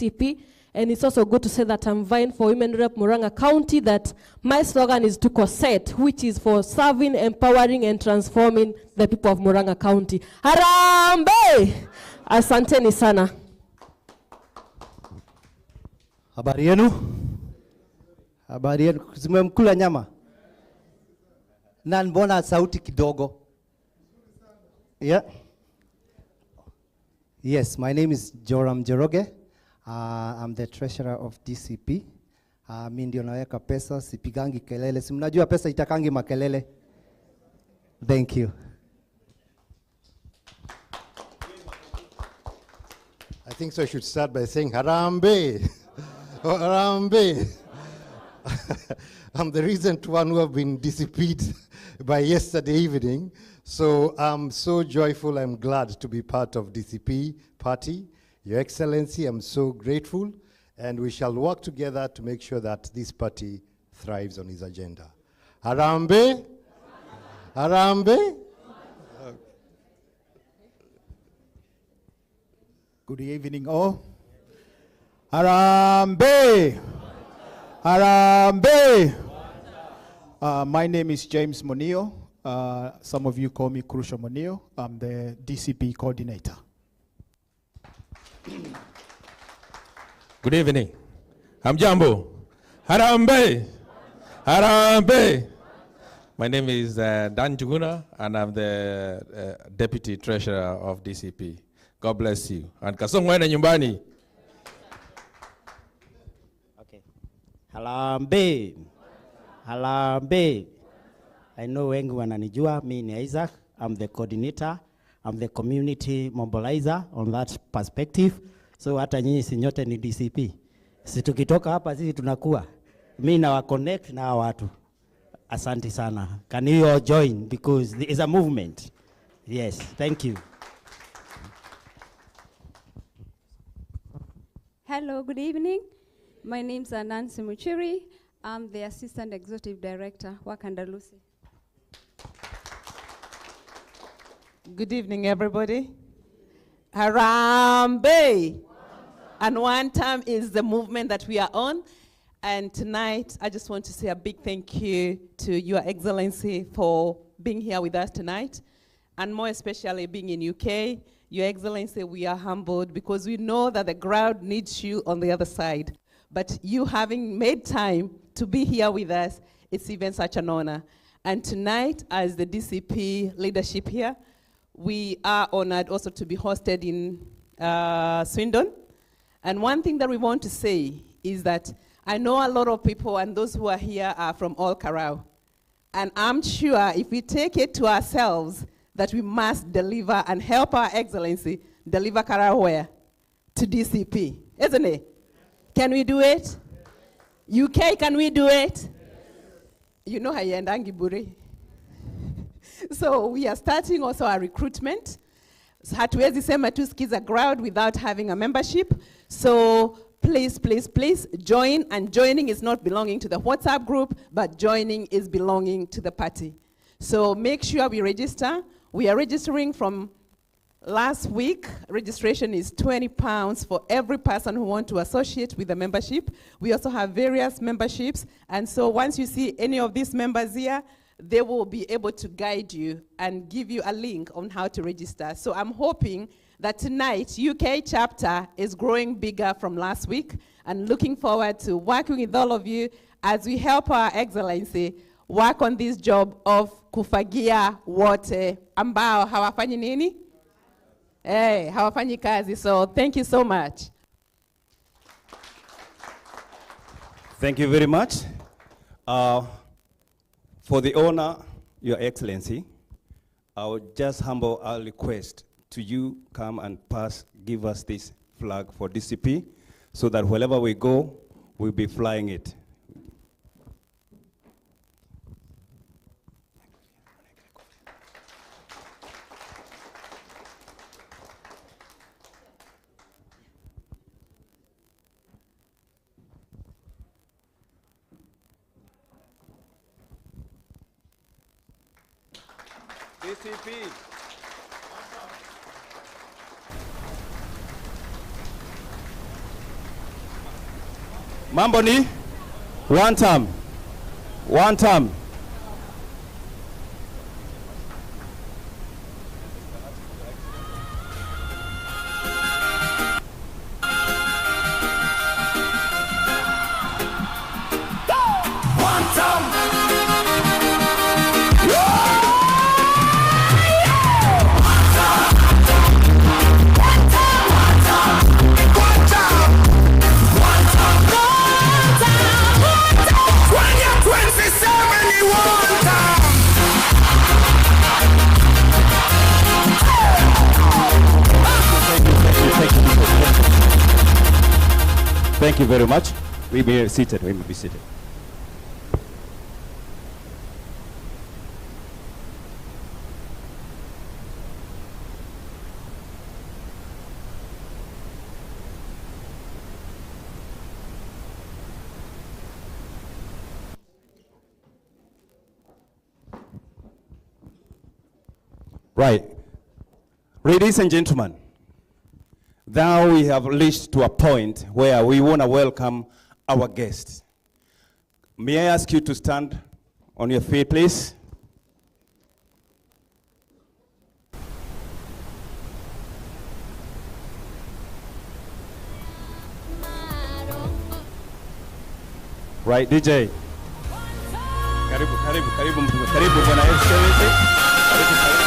DCP. And it's also good to say that I'm vying for Women Rep Murang'a County, that my slogan is to COSET, which is for serving, empowering, and transforming the people of Murang'a County. Harambe! Asanteni sana. Habari yenu? Habari yenu? Zimemkula nyama? Na mbona sauti kidogo? Yeah. Yes, my name is Joram Jeroge. I'm the treasurer of DCP. Mimi ndio naweka pesa, sipigangi kelele. Si mnajua pesa itakangi makelele. Thank you. I think so I should start by saying Harambe. Oh, Harambe. I'm the recent one who have been DCP'd by yesterday evening. So I'm so joyful, I'm glad to be part of DCP party. Your Excellency, I'm so grateful, and we shall work together to make sure that this party thrives on his agenda. Harambe? Harambe? Good evening, all. Harambe! Harambe! My name is James Monio. Some of you call me Crucial Monio. I'm the DCP coordinator. Good evening. I'm Jambo. Harambe! Harambe! My name is Dan Juguna, and I'm the Deputy Treasurer of DCP. God bless you. And kasongwena nyumbani. Okay. Harambe. Harambe. I know wengi wananijua, mimi ni Isaac. I'm the coordinator. I'm the community mobilizer on that perspective. So hata nyinyi si nyote ni DCP. Si tukitoka hapa sisi tunakuwa. Mimi na wa connect na watu. Asante sana. Can you all join because there is a movement. Yes, thank you. Hello, good evening. My name is Nancy Muchiri. I'm the Assistant Executive Director, Wakanda Lucy. Good evening, everybody. Harambe! And one time is the movement that we are on. And tonight, I just want to say a big thank you to Your Excellency for being here with us tonight. And more especially being in UK. Your Excellency, we are humbled because we know that the crowd needs you on the other side. But you having made time to be here with us, it's even such an honor. And tonight, as the DCP leadership here, we are honored also to be hosted in Swindon. And one thing that we want to say is that I know a lot of people and those who are here are from all Karau. And I'm sure if we take it to ourselves that we must deliver and help our Excellency deliver Karau where? To DCP, isn't it? Can we do it? UK, can we do it? You know hayendangi bure. So we are starting also our recruitment. Hatuwezi sema tu sikiza crowd without having a membership. So please, please, please join. And joining is not belonging to the WhatsApp group, but joining is belonging to the party. So make sure we register. We are registering from last week. Registration is £20 for every person who wants to associate with the membership. We also have various memberships. And so once you see any of these members here, they will be able to guide you and give you a link on how to register. So I'm hoping that tonight, UK chapter is growing bigger from last week, and looking forward to working with all of you as we help our Excellency work on this job of kufagia wote ambao hawafanyi nini? Hawafanyi kazi. So thank you so much. Thank you very much. For the honor, Your Excellency, I would just humble our request to you come and give us this flag for DCP so that wherever we go, we'll be flying it. DCP. Mambo ni one term. One term. Thank you very much. We may be seated. We may be seated. Right. Ladies and gentlemen, now we have reached to a point where we want to welcome our guests. May I ask you to stand on your feet, please? Right, DJ. Karibu, karibu, karibu, karibu, Bwana Excellency. Karibu, karibu.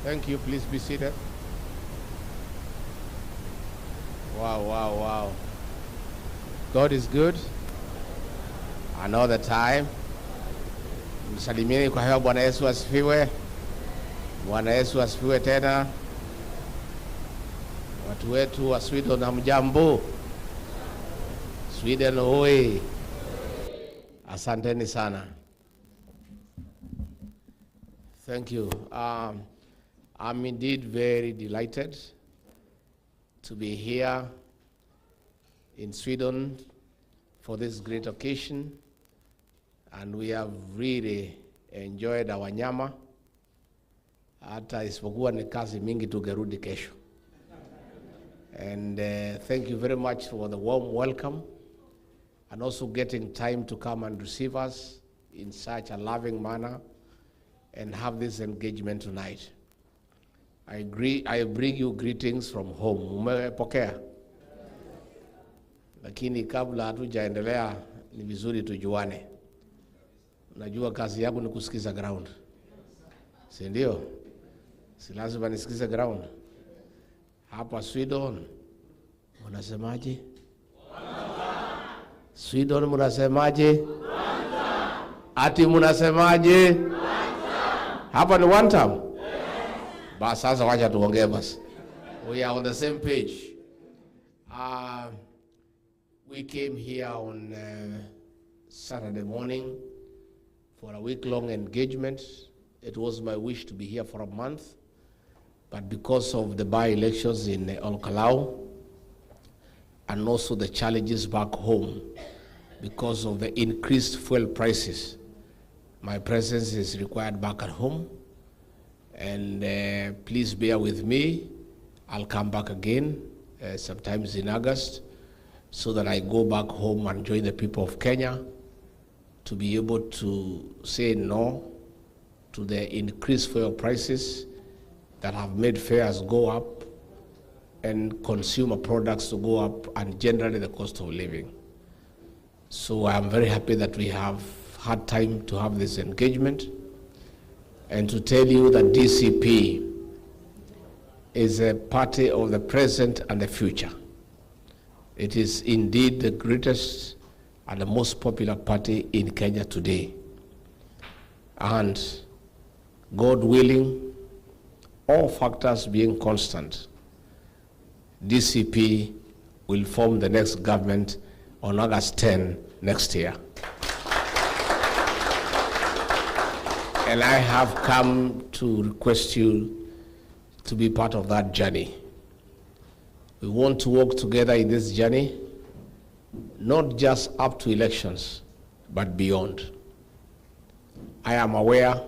Thank you. Please be seated. Wow, wow, wow. God is good. And all the time. Msalimieni kwa hewa. Bwana Yesu asifiwe. Bwana Yesu asifiwe tena. Watu wetu wa Swindon hamjambo. Swindon hoi. Asanteni sana. Thank you. I'm indeed very delighted to be here in Swindon for this great occasion, and we have really enjoyed our nyama. Hata isipokuwa ni kazi mingi tugerudi kesho. And thank you very much for the warm welcome and also getting time to come and receive us in such a loving manner and have this engagement tonight. I bring you greetings from home. Umepokea? Lakini kabla hatujaendelea ni vizuri tujuane. Najua kazi yangu ni kusikiza ground. Si ndio? Si lazima nisikize ground. Hapa Swindon mnasemaje? Swindon mnasemaje? Ati mnasemaje? Hapa ni one time. Bas sasa wacha tuongee basi. We are on the same page. We came here on Saturday morning for a week-long engagement. It was my wish to be here for a month, but because of the by-elections in Olkalau and also the challenges back home because of the increased fuel prices, my presence is required back at home. And please bear with me. I'll come back again sometimes in August so that I go back home and join the people of Kenya to be able to say no to the increased fuel prices that have made fares go up and consumer products to go up and generally the cost of living. So I'm very happy that we have had time to have this engagement and to tell you that DCP is a party of the present and the future. It is indeed the greatest and the most popular party in Kenya today. And God willing, all factors being constant, DCP will form the next government on August 10 next year. And I have come to request you to be part of that journey. We want to work together in this journey, not just up to elections, but beyond. I am aware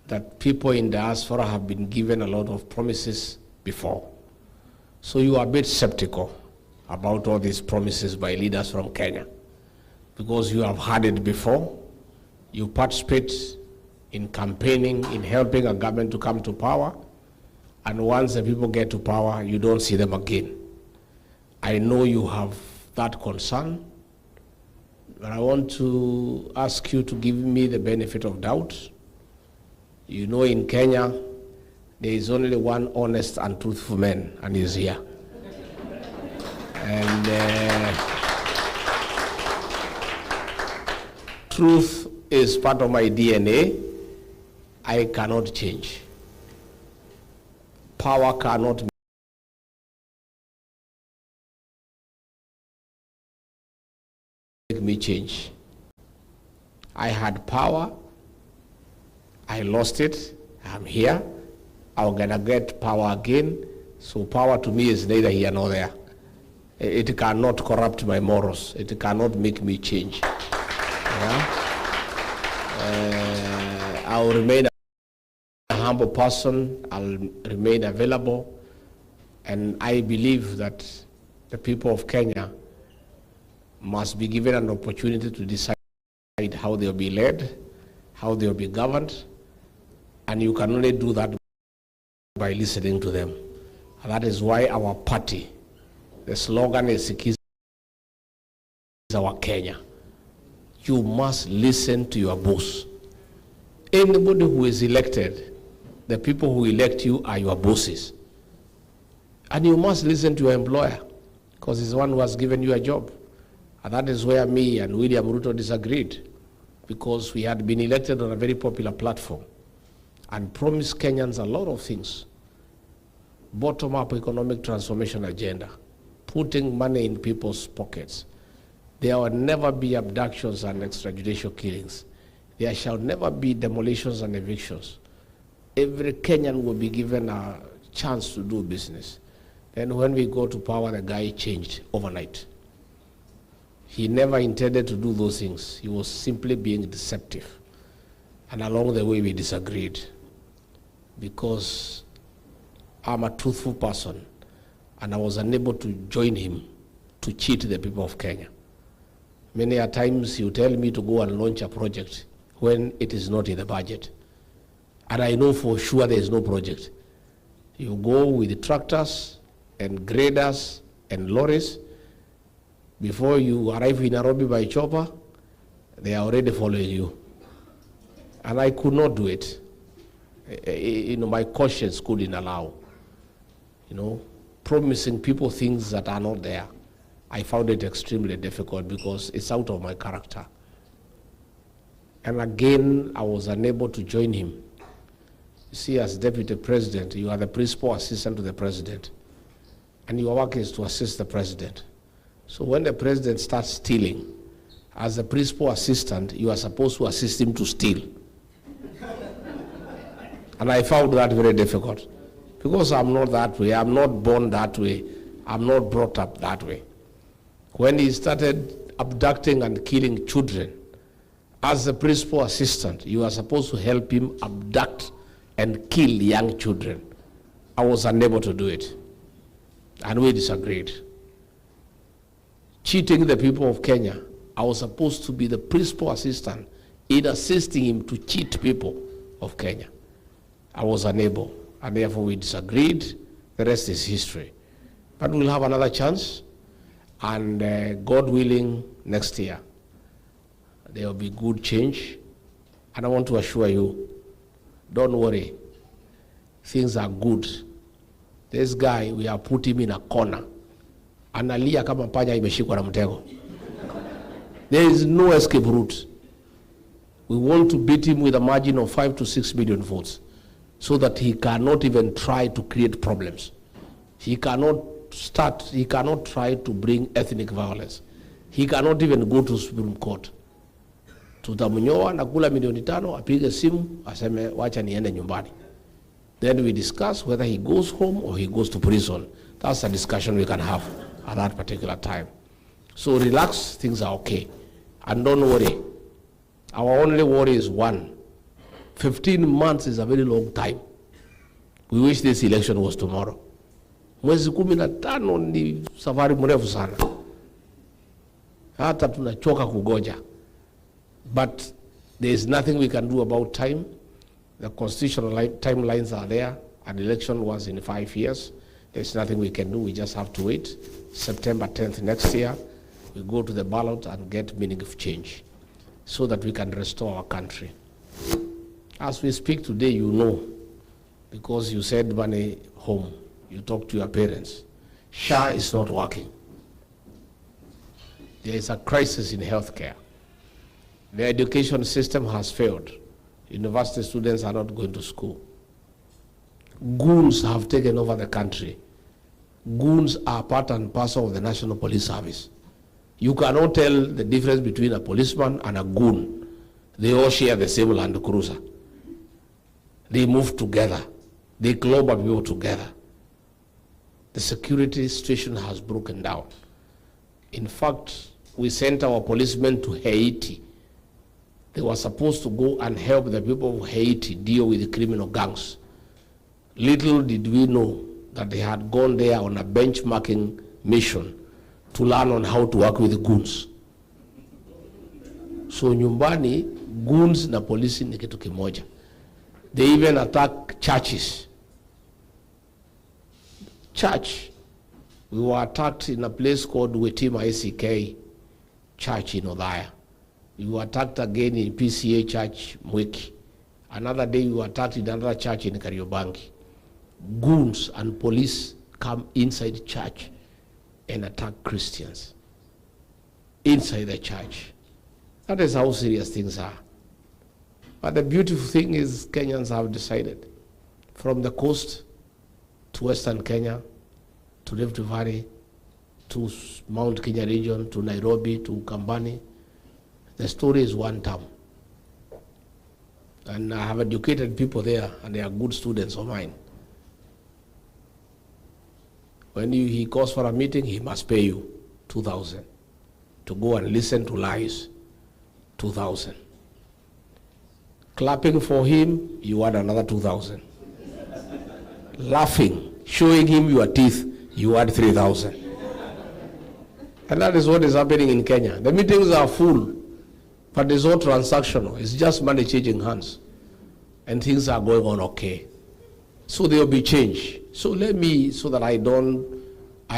that people in diaspora have been given a lot of promises before. So you are a bit skeptical about all these promises by leaders from Kenya, because you have heard it before. You participate in campaigning, in helping a government to come to power, and once the people get to power, you don't see them again. I know you have that concern, but I want to ask you to give me the benefit of doubt. You know, in Kenya, there is only one honest and truthful man, and he's here. And truth is part of my DNA. I cannot change. Power cannot make me change. I had power, I lost it, I'm here, I'm gonna get power again, so power to me is neither here nor there. It cannot corrupt my morals, it cannot make me change. Yeah? I'll remain a humble person, I'll remain available, and I believe that the people of Kenya must be given an opportunity to decide how they'll be led, how they'll be governed, and you can only do that by listening to them. And that is why our party, the slogan is our Kenya. You must listen to your boss. Anybody who is elected, the people who elect you are your bosses. And you must listen to your employer, because he's the one who has given you a job. And that is where me and William Ruto disagreed, because we had been elected on a very popular platform and promised Kenyans a lot of things. Bottom-up economic transformation agenda, putting money in people's pockets. There will never be abductions and extrajudicial killings. There shall never be demolitions and evictions. Every Kenyan will be given a chance to do business. Then when we go to power, the guy changed overnight. He never intended to do those things. He was simply being deceptive. And along the way, we disagreed, because I'm a truthful person, and I was unable to join him to cheat the people of Kenya. Many a times you tell me to go and launch a project when it is not in the budget. And I know for sure there is no project. You go with the tractors and graders and lorries. Before you arrive in Nairobi by chopper, they are already following you. And I could not do it. You know, my conscience couldn't allow. You know, promising people things that are not there. I found it extremely difficult because it's out of my character. And again, I was unable to join him. You see, as deputy president, you are the principal assistant to the president. And your work is to assist the president. So when the president starts stealing, as the principal assistant, you are supposed to assist him to steal. And I found that very difficult, because I'm not that way. I'm not born that way. I'm not brought up that way. When he started abducting and killing children, as the principal assistant, you are supposed to help him abduct and kill young children. I was unable to do it, and we disagreed. Cheating the people of Kenya, I was supposed to be the principal assistant in assisting him to cheat people of Kenya. I was unable, and therefore we disagreed. The rest is history. But we'll have another chance, and God willing, next year, there will be good change. And I want to assure you, don't worry, things are good. This guy, we have put him in a corner. Analia kama panya imeshikwa na mtego. There is no escape route. We want to beat him with a margin of 5 to 6 million votes, so that he cannot even try to create problems. He cannot try to bring ethnic violence. He cannot even go to Supreme Court. Tutamnyoa na kula milioni 5, apige simu, aseme wacha niende nyumbani. Then we discuss whether he goes home or he goes to prison. That's a discussion we can have at that particular time. So relax, things are okay. And don't worry. Our only worry is one. 15 months is a very long time. We wish this election was tomorrow. Mwezi 15 ni safari mrefu sana. Hata tunachoka kugoja. But there is nothing we can do about time. The constitutional timelines are there. An election was in 5 years. There's nothing we can do. We just have to wait. September 10th next year, we go to the ballot and get meaningful change so that we can restore our country. As we speak today, you know, because you send money home, you talk to your parents. SHA is not working. There is a crisis in healthcare. The education system has failed. University students are not going to school. Goons have taken over the country. Goons are part and parcel of the National Police Service. You cannot tell the difference between a policeman and a goon. They all share the same Land Cruiser. They move together. They clobber people together. The security situation has broken down. In fact, we sent our policemen to Haiti. They were supposed to go and help the people of Haiti deal with the criminal gangs. Little did we know that they had gone there on a benchmarking mission to learn on how to work with the goons. So nyumbani, goons na polisi ni kitu kimoja. They even attack churches. Church, we were attacked in a place called Wetima ACK Church in Odhaya. We were attacked again in PCA Church, Mwiki. Another day we were attacked in another church in Kariobangi. Goons and police come inside church and attack Christians inside the church. That is how serious things are. But the beautiful thing is Kenyans have decided, from the coast to Western Kenya, to Rift Valley, to Mount Kenya region, to Nairobi, to Kambani, the story is one term. And I have educated people there, and they are good students of mine. When he calls for a meeting, he must pay you 2,000. To go and listen to lies, 2,000. Clapping for him, you add another 2,000. Laughing, showing him your teeth, you add 3,000. And that is what is happening in Kenya. The meetings are full, but it's all transactional. It's just money changing hands. And things are going on okay. So there will be change. So let me, so that I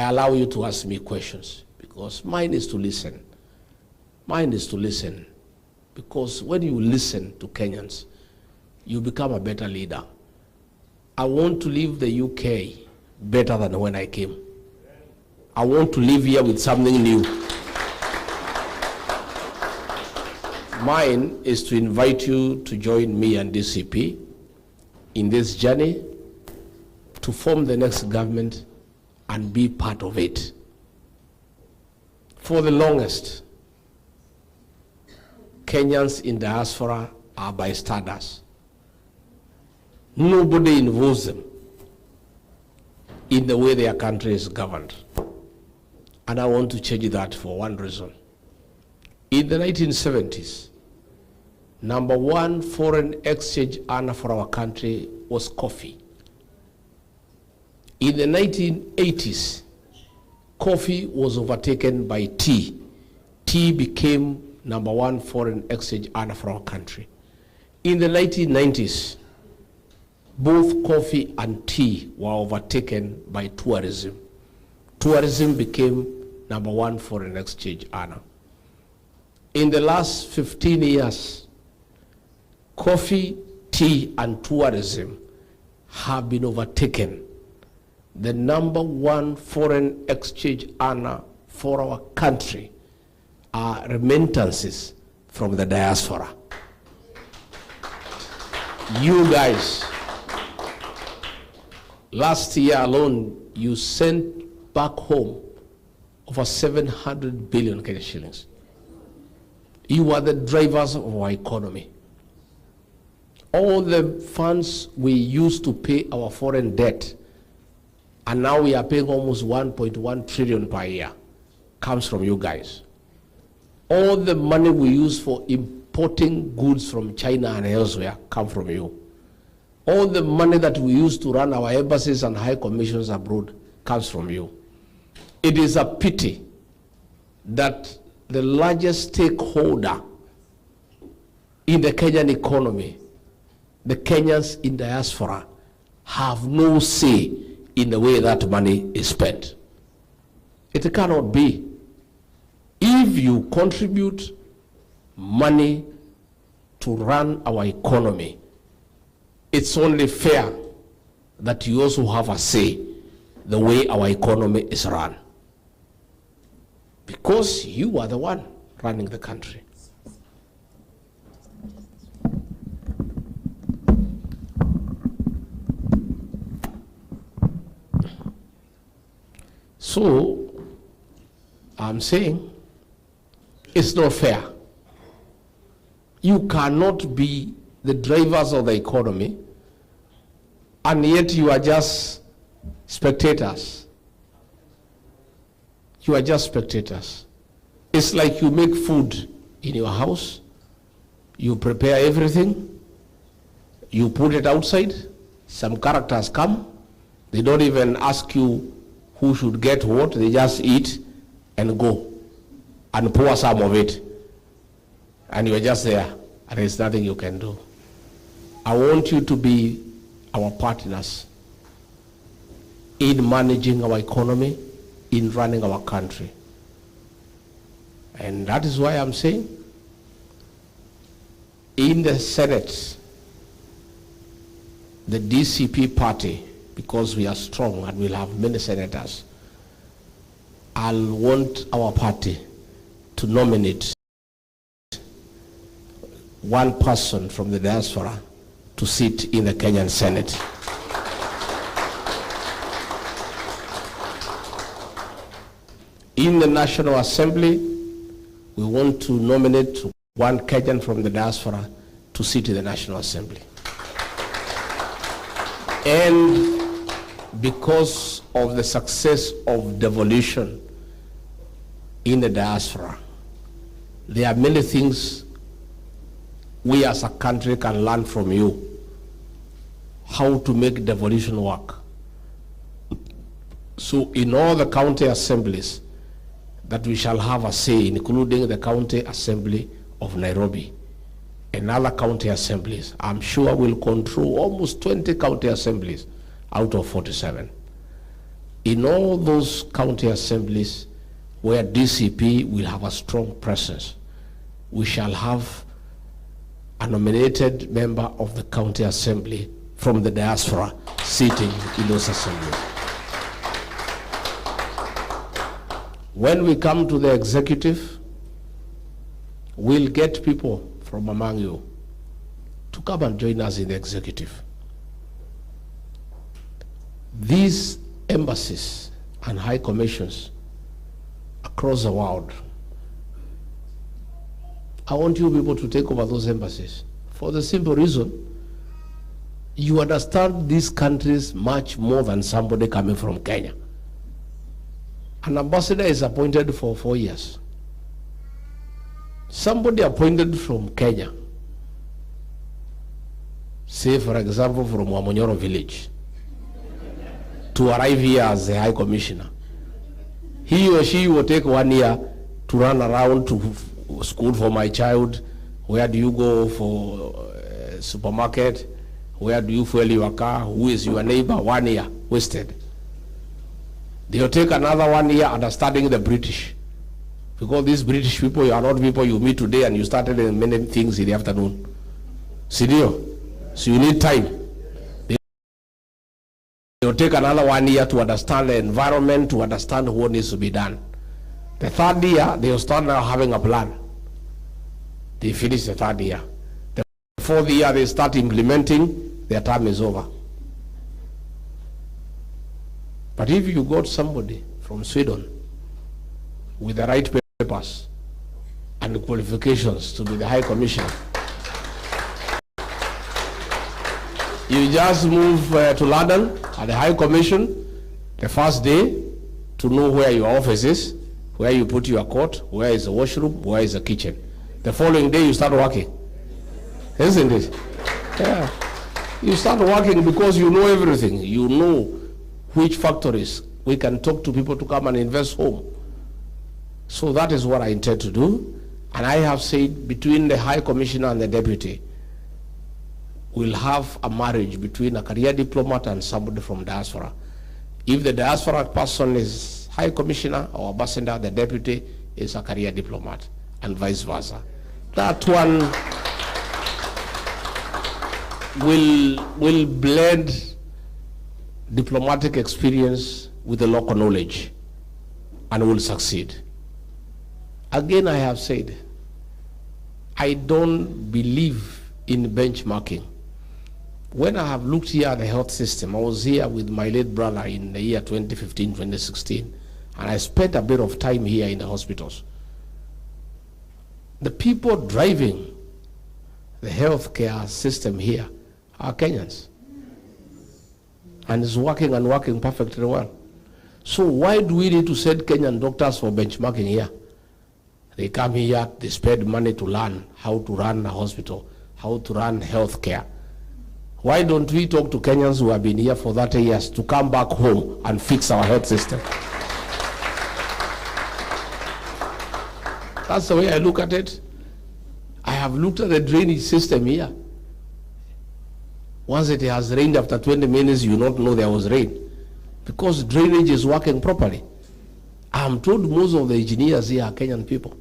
allow you to ask me questions, because mine is to listen. Mine is to listen. Because when you listen to Kenyans, you become a better leader. I want to leave the UK better than when I came. I want to live here with something new. Mine is to invite you to join me and DCP in this journey to form the next government and be part of it. For the longest, Kenyans in diaspora are bystanders. Nobody involves them in the way their country is governed. And I want to change that for one reason. In the 1970s, number one foreign exchange earner for our country was coffee. In the 1980s, coffee was overtaken by tea. Tea became number one foreign exchange earner for our country. In the 1990s, both coffee and tea were overtaken by tourism. Tourism became number one foreign exchange earner. In the last 15 years, coffee, tea, and tourism have been overtaken. The number one foreign exchange earner for our country are remittances from the diaspora. You guys, last year alone, you sent back home over 700 billion Kenya shillings. You are the drivers of our economy. All the funds we used to pay our foreign debt, and now we are paying almost 1.1 trillion per year, comes from you guys. All the money we use for importing goods from China and elsewhere come from you. All the money that we use to run our embassies and high commissions abroad comes from you. It is a pity that the largest stakeholder in the Kenyan economy, the Kenyans in diaspora, have no say in the way that money is spent. It cannot be. If you contribute money to run our economy, it's only fair that you also have a say the way our economy is run. Because you are the one running the country. So, I'm saying it's not fair. You cannot be the drivers of the economy and yet you are just spectators. You are just spectators. It's like you make food in your house, you prepare everything, you put it outside, some characters come, they don't even ask you who should get what, they just eat and go and pour some of it. And you're just there, and there's nothing you can do. I want you to be our partners in managing our economy, in running our country. And that is why I'm saying, in the Senate, the DCP party, because we are strong and we'll have many senators, I'll want our party to nominate one person from the diaspora to sit in the Kenyan Senate. In the National Assembly, we want to nominate one Kenyan from the diaspora to sit in the National Assembly. And because of the success of devolution in the diaspora, there are many things we as a country can learn from you, how to make devolution work. So in all the county assemblies that we shall have a say, including the county assembly of Nairobi and other county assemblies, I'm sure we'll control almost 20 county assemblies out of 47. In all those county assemblies where DCP will have a strong presence, we shall have a nominated member of the county assembly from the diaspora sitting in those assemblies. When we come to the executive, we'll get people from among you to come and join us in the executive. These embassies and high commissions across the world, I want you people to take over those embassies for the simple reason you understand these countries much more than somebody coming from Kenya. An ambassador is appointed for 4 years. Somebody appointed from Kenya, say for example from Wamonyoro village, to arrive here as a high commissioner, he or she will take 1 year to run around to school for my child, where do you go for supermarket, where do you fuel your car, who is your neighbor, 1 year wasted. They'll take another 1 year understanding the British. Because these British people are not people you meet today and you started in many things in the afternoon. So you need time. They'll take another 1 year to understand the environment, to understand what needs to be done. The third year, they'll start now having a plan. They finish the third year. The fourth year, they start implementing, their term is over. But if you got somebody from Swindon with the right papers, and the qualifications to be the High Commissioner. You just move to London at the High Commission the first day to know where your office is, where you put your coat, where is the washroom, where is the kitchen. The following day you start working. Isn't it? Yeah. You start working because you know everything. You know which factories we can talk to people to come and invest home. So that is what I intend to do. And I have said between the High Commissioner and the Deputy, we'll have a marriage between a career diplomat and somebody from diaspora. If the diaspora person is High Commissioner or Ambassador, the Deputy is a career diplomat, and vice versa. That one will blend diplomatic experience with the local knowledge and will succeed. Again, I have said, I don't believe in benchmarking. When I have looked here at the health system, I was here with my late brother in the year 2015, 2016, and I spent a bit of time here in the hospitals. The people driving the healthcare system here are Kenyans. And it's working and working perfectly well. So why do we need to send Kenyan doctors for benchmarking here? They come here, they spend money to learn how to run a hospital, how to run healthcare. Why don't we talk to Kenyans who have been here for 30 years to come back home and fix our health system? That's the way I look at it. I have looked at the drainage system here. Once it has rained, after 20 minutes, you don't know there was rain, because drainage is working properly. I'm told most of the engineers here are Kenyan people.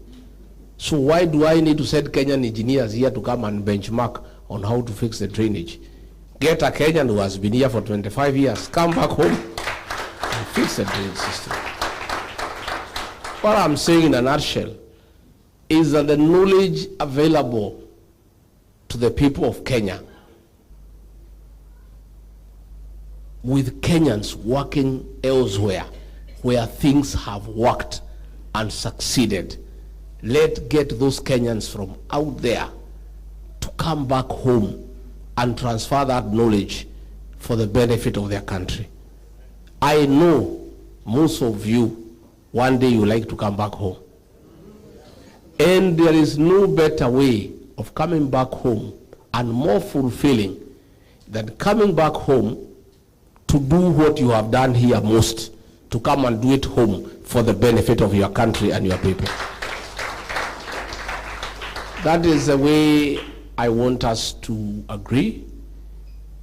So why do I need to send Kenyan engineers here to come and benchmark on how to fix the drainage? Get a Kenyan who has been here for 25 years, come back home and fix the drainage system. What I'm saying in a nutshell is that the knowledge available to the people of Kenya, with Kenyans working elsewhere where things have worked and succeeded, let's get those Kenyans from out there to come back home and transfer that knowledge for the benefit of their country. I know most of you, one day you like to come back home. And there is no better way of coming back home and more fulfilling than coming back home to do what you have done here most, to come and do it home for the benefit of your country and your people. That is the way I want us to agree,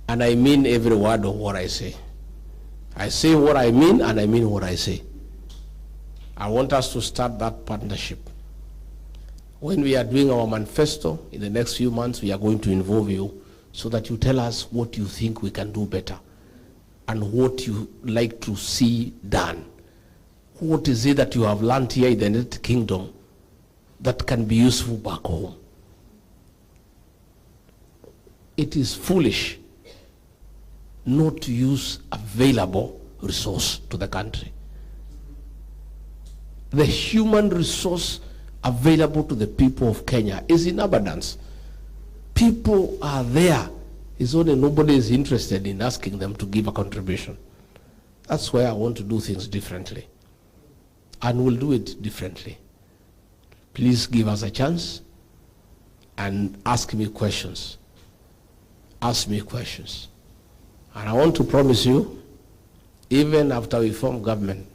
and I mean every word of what I say. I say what I mean, and I mean what I say. I want us to start that partnership. When we are doing our manifesto, in the next few months, we are going to involve you so that you tell us what you think we can do better and what you like to see done. What is it that you have learned here in the United Kingdom that can be useful back home? It is foolish not to use available resource to the country. The human resource available to the people of Kenya is in abundance. People are there. It's only nobody is interested in asking them to give a contribution. That's why I want to do things differently. And we'll do it differently. Please give us a chance and ask me questions. Ask me questions. And I want to promise you, even after we form government,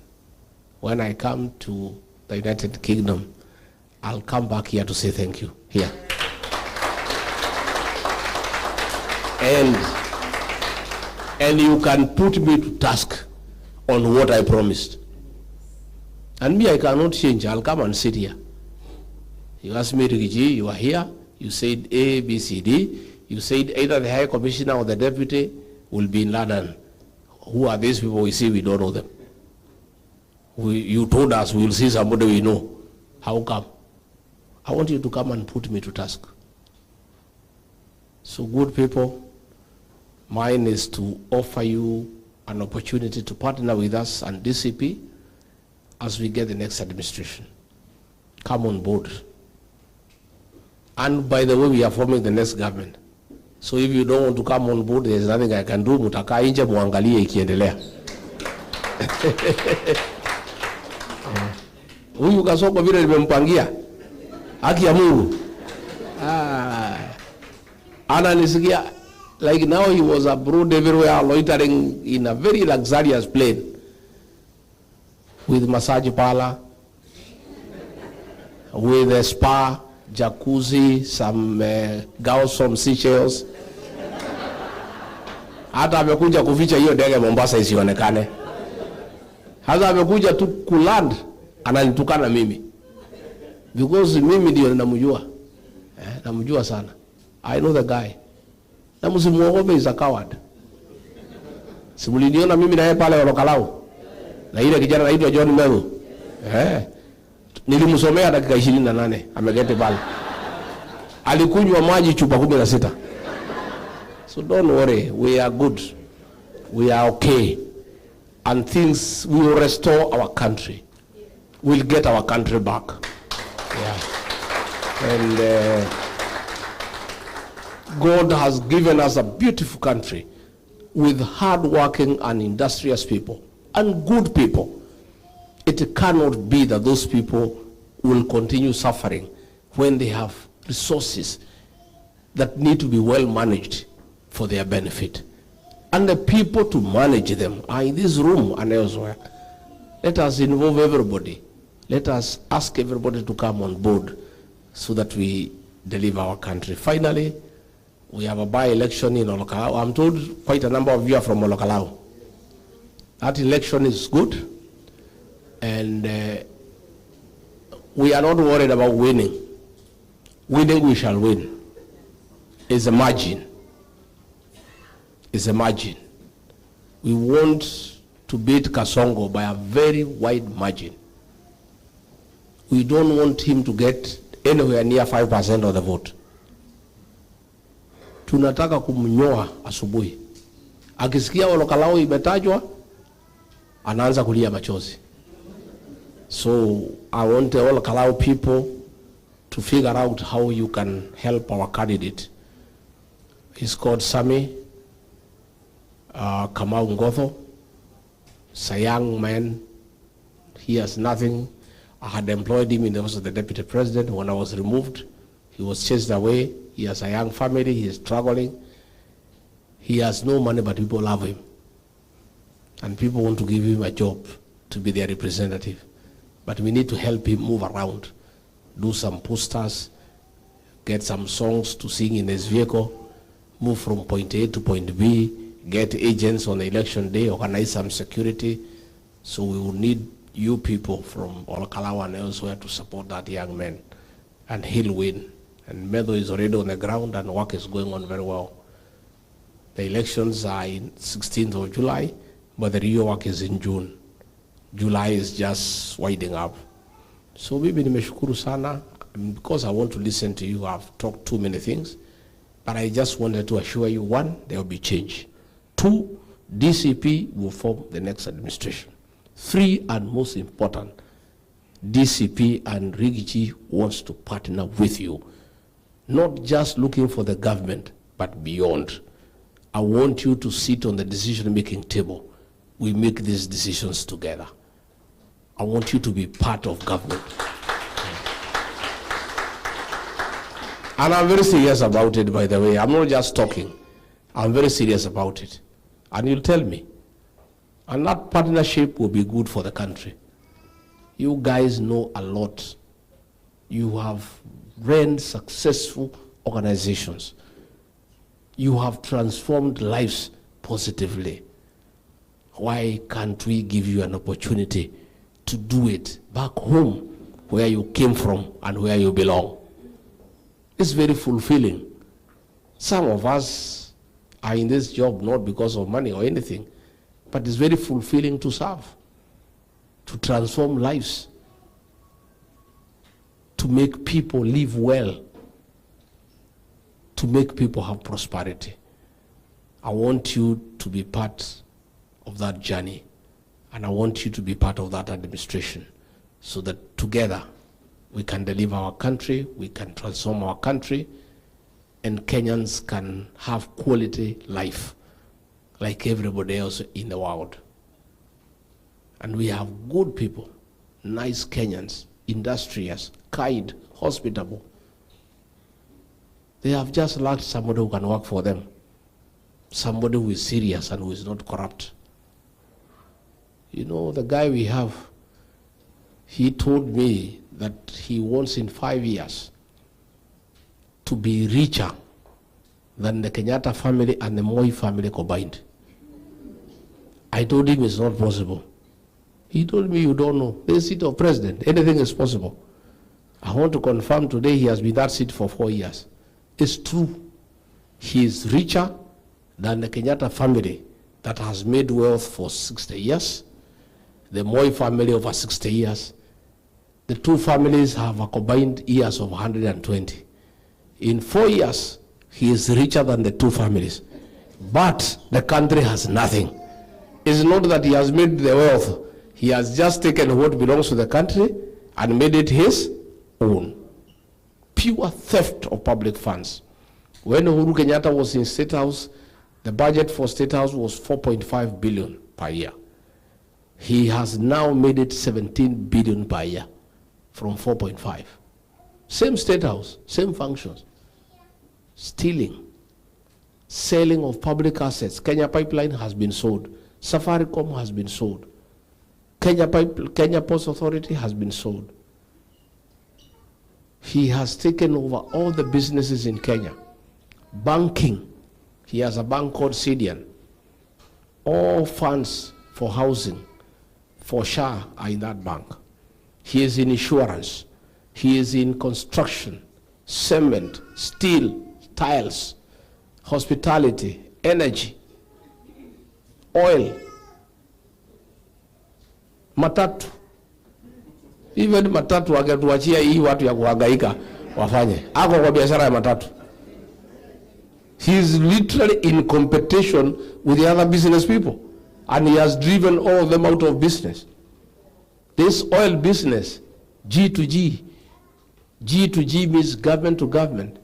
when I come to the United Kingdom, I'll come back here to say thank you, here. And you can put me to task on what I promised. And me, I cannot change. I'll come and sit here. You asked me, Rigathi, you are here. You said A, B, C, D. You said either the High Commissioner or the Deputy will be in London. Who are these people? We see we don't know them. You told us we will see somebody we know. How come? I want you to come and put me to task. So good people, mine is to offer you an opportunity to partner with us and DCP as we get the next administration. Come on board. And by the way, we are forming the next government. So if you don't want to come on board, there's nothing I can do. Mutakaa nje muangalie ikiendelea. Huyu Kasongo vile nimempangia. Haki ya Mungu. Ananisikia, like now he was abroad everywhere loitering in a very luxurious plane with massage parlor, with a spa, jacuzzi, some girls from Seychelles. Hata amekuja kuficha hiyo ndege Mombasa isionekane. Hata amekuja tu kuland, ananitukana mimi. Because mimi ndio namjua. Namjua sana. I know the guy. Na msimuogope, is a coward. Simuliniona mimi na yeye pale Olokalau. Na ile kijana anaitwa John Meru. Nilimsomea dakika 28, amegete pale. Alikunywa maji chupa 16. So don't worry, we are good. We are okay. And things will restore our country. We'll get our country back. Yeah. And God has given us a beautiful country with hard-working and industrious people and good people. It cannot be that those people will continue suffering when they have resources that need to be well managed for their benefit. And the people to manage them are in this room and elsewhere. Let us involve everybody. Let us ask everybody to come on board so that we deliver our country. Finally, we have a by-election in Olokalau. I'm told quite a number of you are from Olokalau. That election is good. And we are not worried about winning. Winning, we shall win. It's a margin. It's a margin. We want to beat Kasongo by a very wide margin. We don't want him to get anywhere near 5% of the vote. Tunataka kumnyoa asubuhi. Akisikia Olokalau imetajwa, anaanza kulia machozi. So I want all Kalau people to figure out how you can help our candidate. He's called Sami Kamau Ngotho. He's a young man. He has nothing. I had employed him in the office of the deputy president. When I was removed, he was chased away. He has a young family. He is struggling. He has no money, but people love him. And people want to give him a job to be their representative. But we need to help him move around, do some posters, get some songs to sing in his vehicle, move from point A to point B, get agents on the election day, organize some security. So we will need you people from Olokalau and elsewhere to support that young man. And he'll win. And Medo is already on the ground and work is going on very well. The elections are in 16th of July, but the real work is in June. July is just winding up. So mimi nimeshukuru sana. Because I want to listen to you, I've talked too many things. But I just wanted to assure you, one, there will be change. Two, DCP will form the next administration. Three, and most important, DCP and Rigathi wants to partner with you. Not just looking for the government, but beyond. I want you to sit on the decision-making table. We make these decisions together. I want you to be part of government. And I'm very serious about it, by the way. I'm not just talking. I'm very serious about it. And you'll tell me. And that partnership will be good for the country. You guys know a lot. You have ran successful organizations. You have transformed lives positively. Why can't we give you an opportunity to do it back home where you came from and where you belong? It's very fulfilling. Some of us are in this job not because of money or anything, but it's very fulfilling to serve, to transform lives, to make people live well, to make people have prosperity. I want you to be part of that journey, and I want you to be part of that administration so that together we can deliver our country, we can transform our country, and Kenyans can have quality life like everybody else in the world. And we have good people, nice Kenyans, industrious, kind, hospitable. They have just lacked somebody who can work for them, somebody who is serious and who is not corrupt. You know, the guy we have, he told me that he wants in 5 years to be richer than the Kenyatta family and the Moi family combined. I told him it's not possible. He told me, you don't know. The seat of president, anything is possible. I want to confirm today he has been that seat for 4 years. It's true. He is richer than the Kenyatta family that has made wealth for 60 years, the Moi family over 60 years. The two families have a combined years of 120. In 4 years, he is richer than the two families. But the country has nothing. It's not that he has made the wealth. He has just taken what belongs to the country and made it his own. Pure theft of public funds. When Uhuru Kenyatta was in State House, the budget for State House was 4.5 billion per year. He has now made it 17 billion per year from 4.5. Same State House, same functions. Stealing, selling of public assets. Kenya Pipeline has been sold. Safaricom has been sold. Kenya Post Authority has been sold. He has taken over all the businesses in Kenya. Banking, he has a bank called Swindon. All funds for housing, for SHA are in that bank. He is in insurance. He is in construction, cement, steel, tiles, hospitality, energy, oil, matatu. Even matatu wangetuachia hii watu ya kuhangaika wafanye. Ako kwa biashara ya matatu. He is literally in competition with the other business people. And he has driven all of them out of business. This oil business, G to G. G to G means government to government.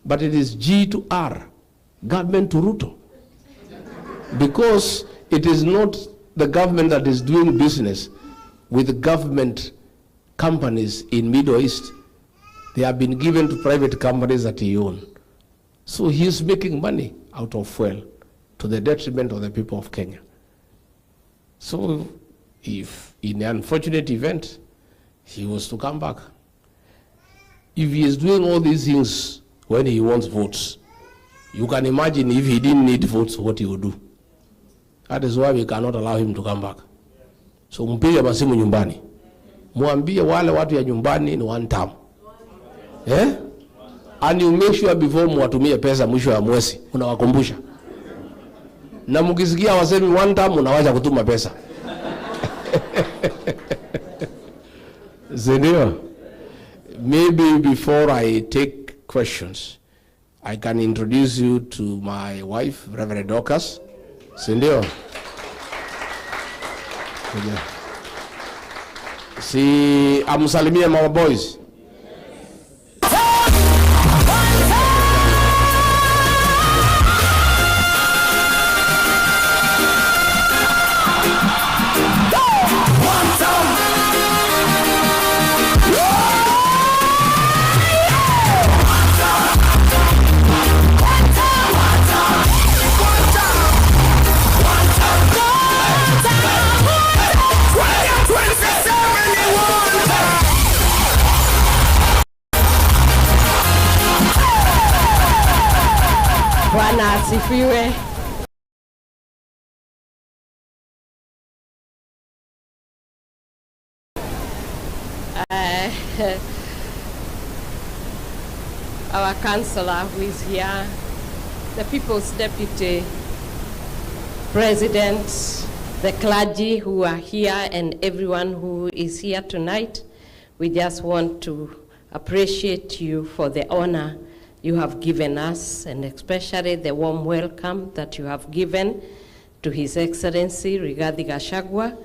But it is G to R, government to Ruto. Because it is not the government that is doing business with government companies in Middle East. They have been given to private companies that he owns. So he is making money out of fuel to the detriment of the people of Kenya. So if in an unfortunate event, he was to come back, if he is doing all these things when he wants votes, you can imagine if he didn't need votes, what he would do. That is why we cannot allow him to come back. So mpige masimu nyumbani. Muambie wale watu ya nyumbani ni one term. Eh? And you make sure before muwatumie pesa mwisho ya mwezi, unawakumbusha. Na mkisikia wasemi one term, unawacha kutuma pesa. Zenio, maybe before I take questions, I can introduce you to my wife, Reverend Dorcas. Zenio. Si amsalimie mama boys. Bwana asifiwe. Our councillor who is here, the People's Deputy President, the clergy who are here, and everyone who is here tonight, we just want to appreciate you for the honor you have given us, and especially the warm welcome that you have given to His Excellency Rigathi Gachagua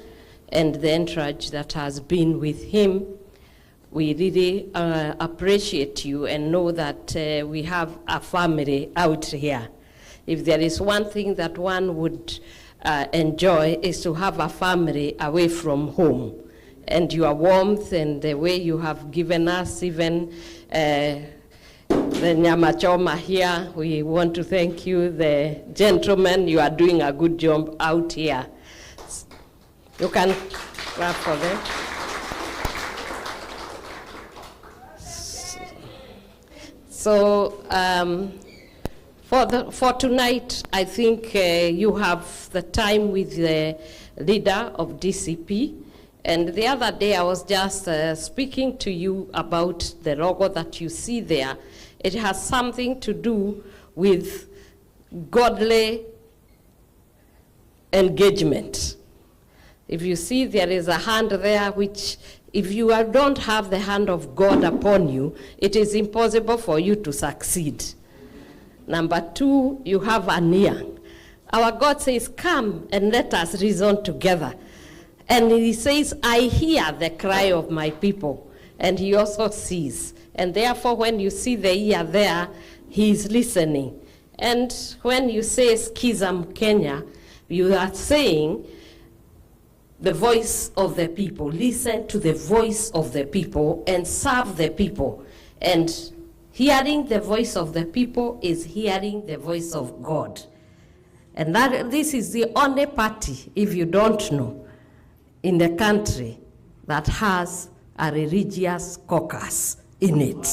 and the entourage that has been with him. we really appreciate you and know that we have a family out here. If there is one thing that one would enjoy is to have a family away from home. And your warmth and the way you have given us even the nyama choma here, we want to thank you. The gentlemen, you are doing a good job out here. You can clap for them. So for tonight, I think you have the time with the leader of DCP. And the other day I was just speaking to you about the logo that you see there. It has something to do with godly engagement. If you see there is a hand there which, if you don't have the hand of God upon you, it is impossible for you to succeed. Number two, you have an ear. Our God says, come and let us reason together. And he says, I hear the cry of my people. And he also sees. And therefore, when you see the ear there, he is listening. And when you say Schism Kenya, you are saying the voice of the people. Listen to the voice of the people and serve the people. And hearing the voice of the people is hearing the voice of God. And this is the only party, if you don't know, in the country that has a religious caucus in it.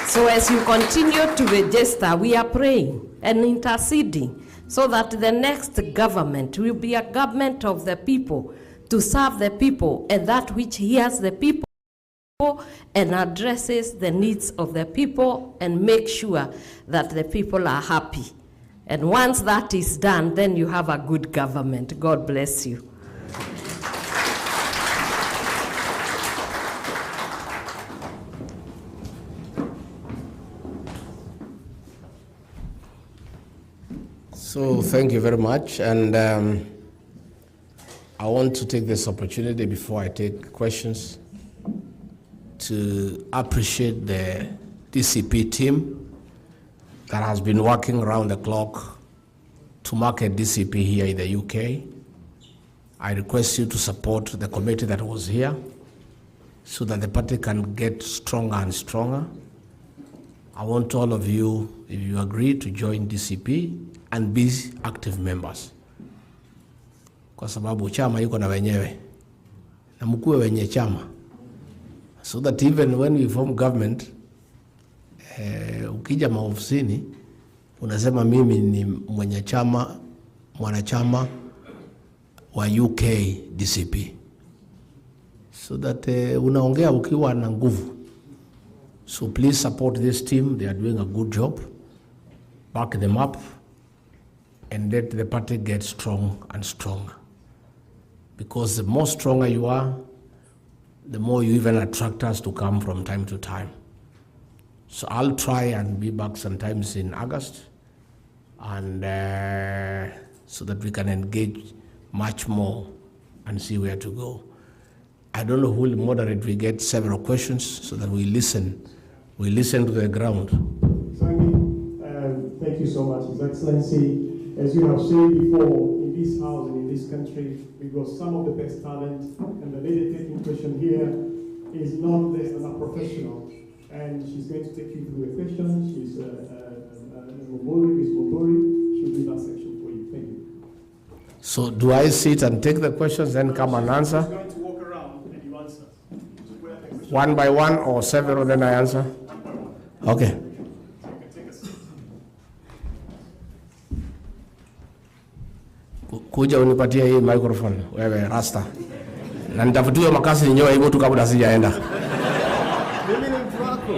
So as you continue to register, we are praying and interceding so that the next government will be a government of the people, to serve the people, and that which hears the people and addresses the needs of the people and make sure that the people are happy. And once that is done, then you have a good government. God bless you. So thank you very much, and I want to take this opportunity before I take questions to appreciate the DCP team that has been working around the clock to market DCP here in the UK. I request you to support the committee that was here so that the party can get stronger and stronger. I want all of you, if you agree, to join DCP and be active members. Kwa sababu chama yuko na wenyewe, na mkuwe wenye chama. So that even when we form government, ukija maofisini, unasema mimi ni mwanachama wa UK DCP. So that unaongea ukiwa na nguvu. So please support this team, they are doing a good job. Back them up and let the party get strong and stronger. Because the more stronger you are, the more you even attract us to come from time to time. So I'll try and be back sometimes in August, and so that we can engage much more and see where to go. I don't know who will moderate. We get several questions so that we listen to the ground. Thank you so much, His Excellency. As you have said before, in this house and in this country, we got some of the best talent, and the lady taking question here is not less than a professional, and she's going to take you through the question. She's Ms. Mobori. She'll do that section for you. Thank you. So do I sit and take the questions, then come and answer? She's going to walk around and you answer. One by one or several, then I answer? Okay. Kuja unipatie hii microphone wewe Rasta. Na nitafutiwe makasi ninyoe hivyo tu kabla sijaenda. Mimi ni mtu wako.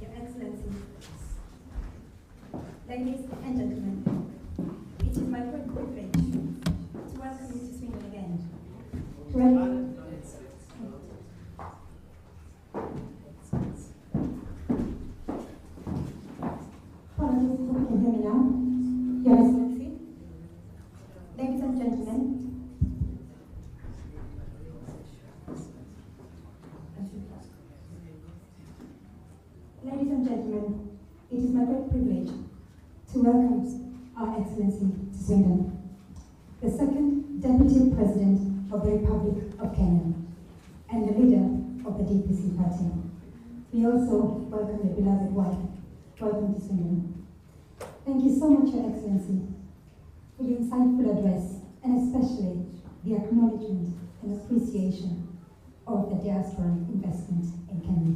Your Excellency, ladies and gentlemen, it is my great privilege to welcome you to Swindon again. Your Excellency, ladies and gentlemen, it is my great privilege to welcome Our Excellency to Swindon, the second Deputy President of the Republic of Kenya and the leader of the DPC party. We also welcome your beloved wife. Welcome to Swindon. Thank you so much, Your Excellency, for your insightful address and especially the acknowledgement and appreciation of the diaspora investment in Kenya.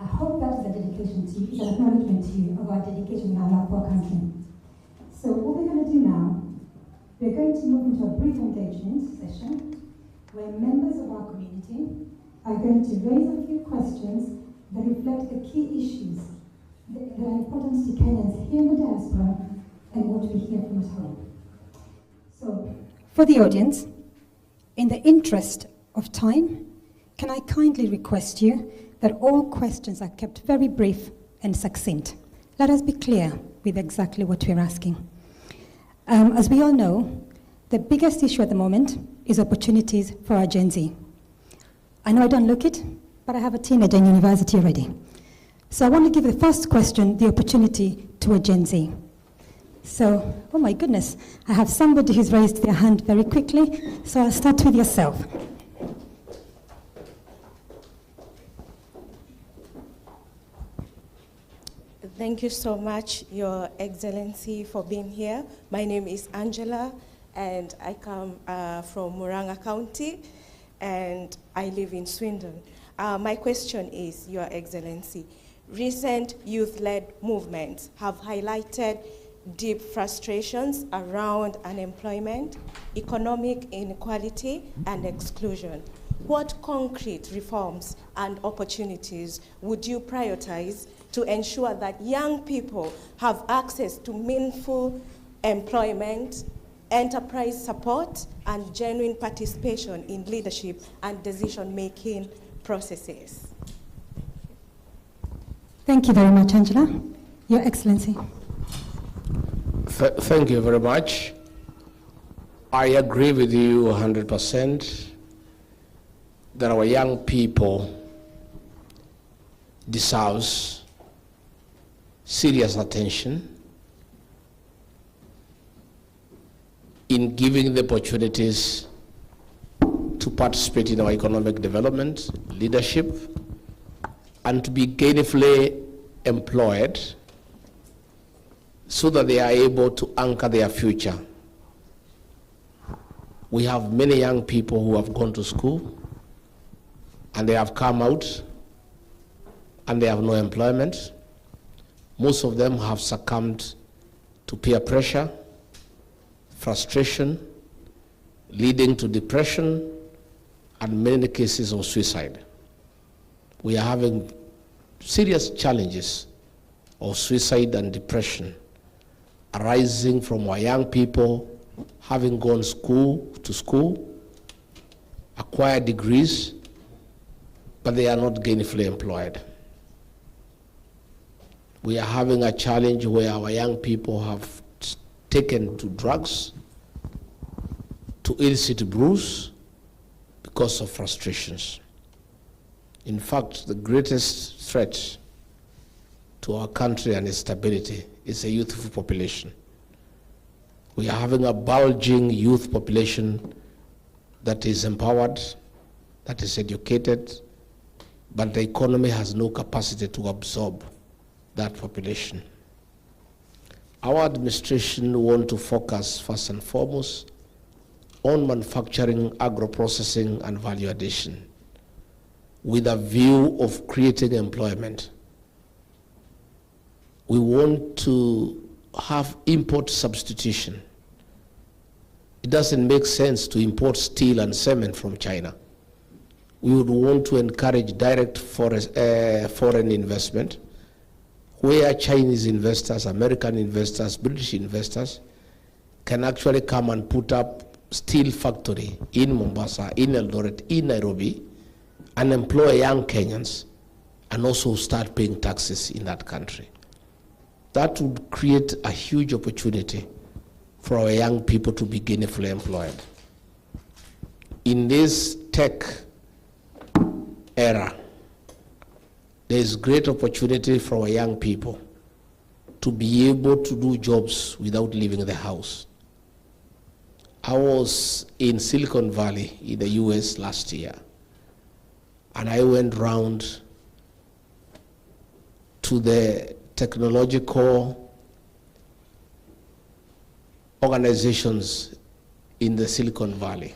I hope that is a dedication to you, is an acknowledgement to you of our dedication in our love for our country. So what we're going to do now, we're going to move into a brief engagement session where members of our community are going to raise a few questions that reflect the key issues that are important to Kenyans here in the diaspora and what we hear from at home. So, for the audience, in the interest of time, can I kindly request you that all questions are kept very brief and succinct. Let us be clear with exactly what we're asking. As we all know, the biggest issue at the moment is opportunities for our Gen Z. I know I don't look it, but I have a teenager in university already. So I want to give the first question the opportunity to a Gen Z. So, oh my goodness, I have somebody who's raised their hand very quickly, so I'll start with yourself. Thank you so much, Your Excellency, for being here. My name is Angela, and I come from Murang'a County, and I live in Swindon. My question is, Your Excellency, recent youth-led movements have highlighted deep frustrations around unemployment, economic inequality, and exclusion. What concrete reforms and opportunities would you prioritize to ensure that young people have access to meaningful employment, enterprise support, and genuine participation in leadership and decision-making processes? Thank you very much, Angela. Your Excellency. Thank you very much. I agree with you 100% that our young people deserves serious attention in giving the opportunities to participate in our economic development, leadership, and to be gainfully employed so that they are able to anchor their future. We have many young people who have gone to school and they have come out and they have no employment. Most of them have succumbed to peer pressure, frustration, leading to depression, and many cases of suicide. We are having serious challenges of suicide and depression arising from our young people having gone to school, acquired degrees, but they are not gainfully employed. We are having a challenge where our young people have taken to drugs, to illicit brews, because of frustrations. In fact, the greatest threat to our country and its stability is a youthful population. We are having a bulging youth population that is empowered, that is educated, but the economy has no capacity to absorb that population. Our administration wants to focus first and foremost on manufacturing, agro-processing, and value addition with a view of creating employment. We want to have import substitution. It doesn't make sense to import steel and cement from China. We would want to encourage direct foreign investment where Chinese investors, American investors, British investors can actually come and put up steel factory in Mombasa, in Eldoret, in Nairobi, and employ young Kenyans and also start paying taxes in that country. That would create a huge opportunity for our young people to be gainfully employed. In this tech era, there is great opportunity for our young people to be able to do jobs without leaving the house. I was in Silicon Valley in the US last year, and I went round to the technological organizations in the Silicon Valley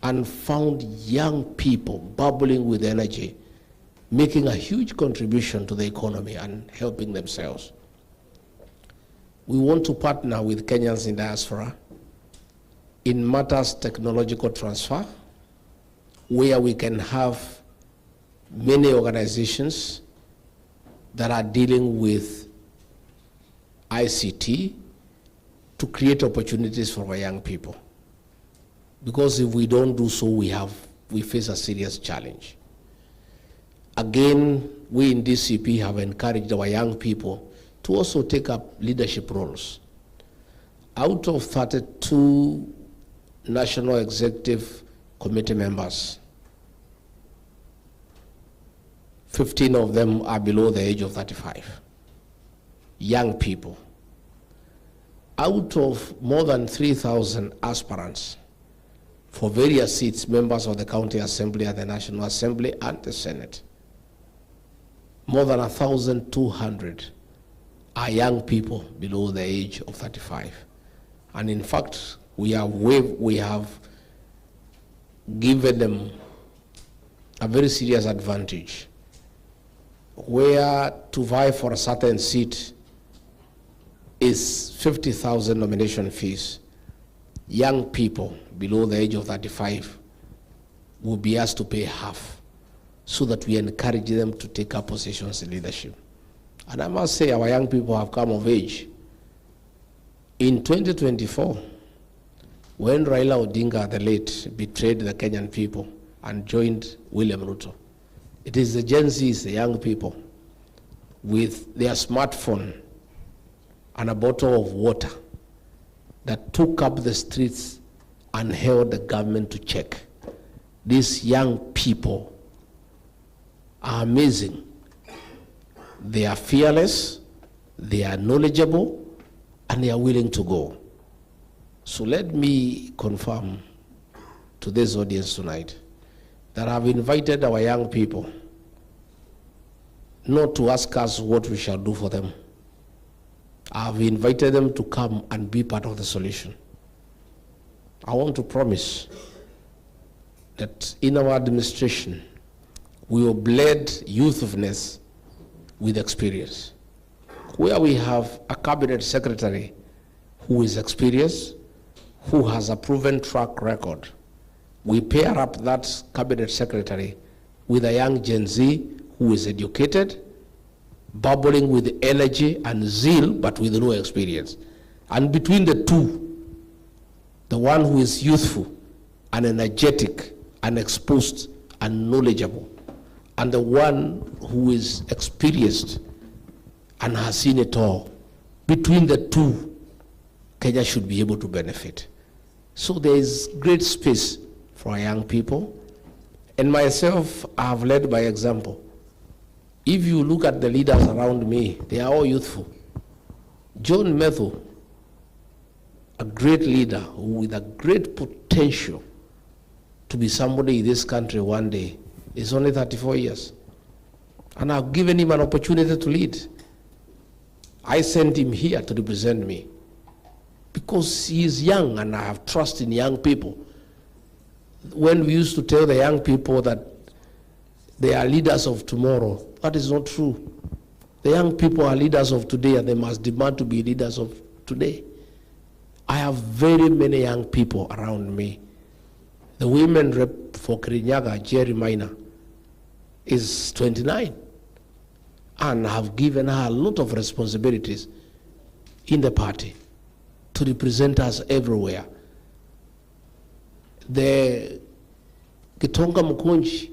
and found young people bubbling with energy, making a huge contribution to the economy and helping themselves. We want to partner with Kenyans in diaspora in matters technological transfer, where we can have many organizations that are dealing with ICT to create opportunities for our young people. Because if we don't do so, we face a serious challenge. Again, we in DCP have encouraged our young people to also take up leadership roles. Out of 32 National Executive Committee members, 15 of them are below the age of 35. Young people. Out of more than 3,000 aspirants for various seats, members of the County Assembly and the National Assembly and the Senate, more than 1,200 are young people below the age of 35. And in fact, we have given them a very serious advantage, where to vie for a certain seat is 50,000 nomination fees. Young people below the age of 35 will be asked to pay half, so that we encourage them to take up positions in leadership. And I must say, our young people have come of age. In 2024, when Raila Odinga, the late, betrayed the Kenyan people and joined William Ruto, it is the Gen Zs, the young people, with their smartphone and a bottle of water that took up the streets and held the government to check. These young people are amazing. They are fearless, they are knowledgeable, and they are willing to go. So let me confirm to this audience tonight that I've invited our young people not to ask us what we shall do for them. I've invited them to come and be part of the solution. I want to promise that in our administration, we will blend youthfulness with experience. Where we have a cabinet secretary who is experienced, who has a proven track record, we pair up that cabinet secretary with a young Gen Z who is educated, bubbling with energy and zeal, but with no experience. And between the two, the one who is youthful and energetic and exposed and knowledgeable, and the one who is experienced and has seen it all, between the two, Kenya should be able to benefit. So there is great space for our young people. And myself, I have led by example. If you look at the leaders around me, they are all youthful. John Methu, a great leader with a great potential to be somebody in this country one day, is only 34 years. And I've given him an opportunity to lead. I sent him here to represent me because he is young and I have trust in young people. When we used to tell the young people that they are leaders of tomorrow, that is not true. The young people are leaders of today and they must demand to be leaders of today. I have very many young people around me. The women rep for Kirinyaga, Jerry Minor, is 29. And I have given her a lot of responsibilities in the party to represent us everywhere. The Gitonga Mukunji,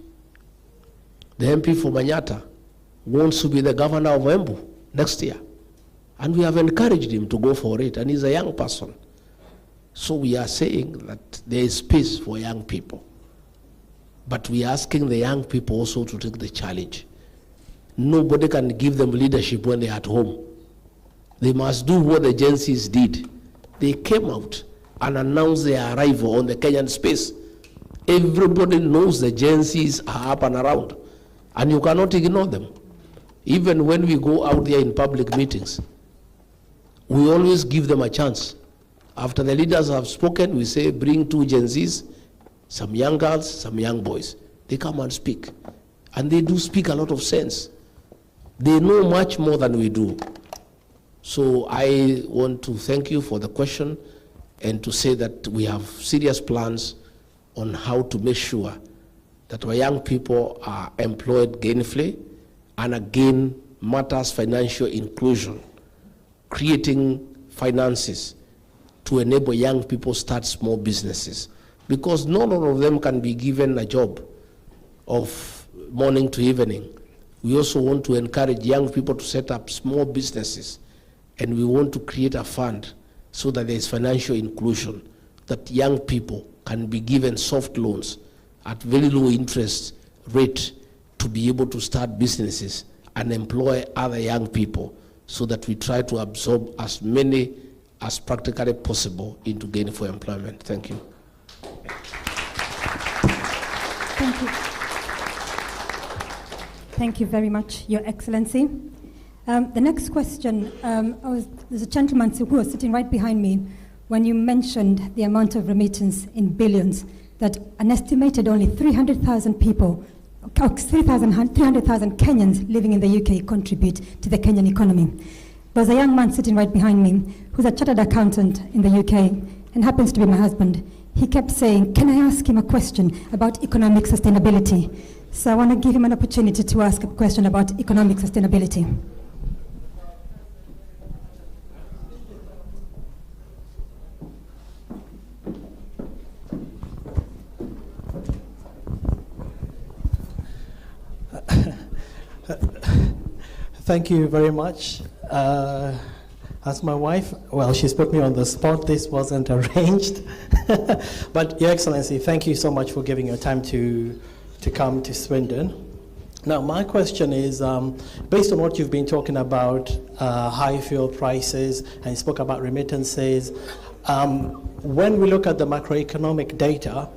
the MP for Manyata, wants to be the governor of Embu next year. And we have encouraged him to go for it, and he's a young person. So we are saying that there is space for young people. But we are asking the young people also to take the challenge. Nobody can give them leadership when they're at home. They must do what the Gen Zs did. They came out and announced their arrival on the Kenyan space. Everybody knows the Gen Zs are up and around, and you cannot ignore them. Even when we go out there in public meetings, we always give them a chance. After the leaders have spoken, we say, bring 2 Gen Zs, some young girls, some young boys. They come and speak. And they do speak a lot of sense. They know much more than we do. So I want to thank you for the question and to say that we have serious plans on how to make sure that our young people are employed gainfully, and again matters financial inclusion, creating finances to enable young people start small businesses, because not all of them can be given a job of morning to evening. We also want to encourage young people to set up small businesses, and we want to create a fund so that there is financial inclusion, that young people can be given soft loans at very low interest rate to be able to start businesses and employ other young people, so that we try to absorb as many as practically possible into gainful employment. Thank you. Thank you. Thank you very much, Your Excellency. The next question, there's a gentleman who was sitting right behind me when you mentioned the amount of remittance in billions, that an estimated only 300,000 people, 300,000 Kenyans living in the UK contribute to the Kenyan economy. There's a young man sitting right behind me who's a chartered accountant in the UK and happens to be my husband. He kept saying, can I ask him a question about economic sustainability? So I want to give him an opportunity to ask a question about economic sustainability. Thank you very much. As my wife, well, she's put me on the spot. This wasn't arranged. But Your Excellency, thank you so much for giving your time to come to Swindon. Now, my question is, based on what you've been talking about, high fuel prices, and you spoke about remittances, when we look at the macroeconomic data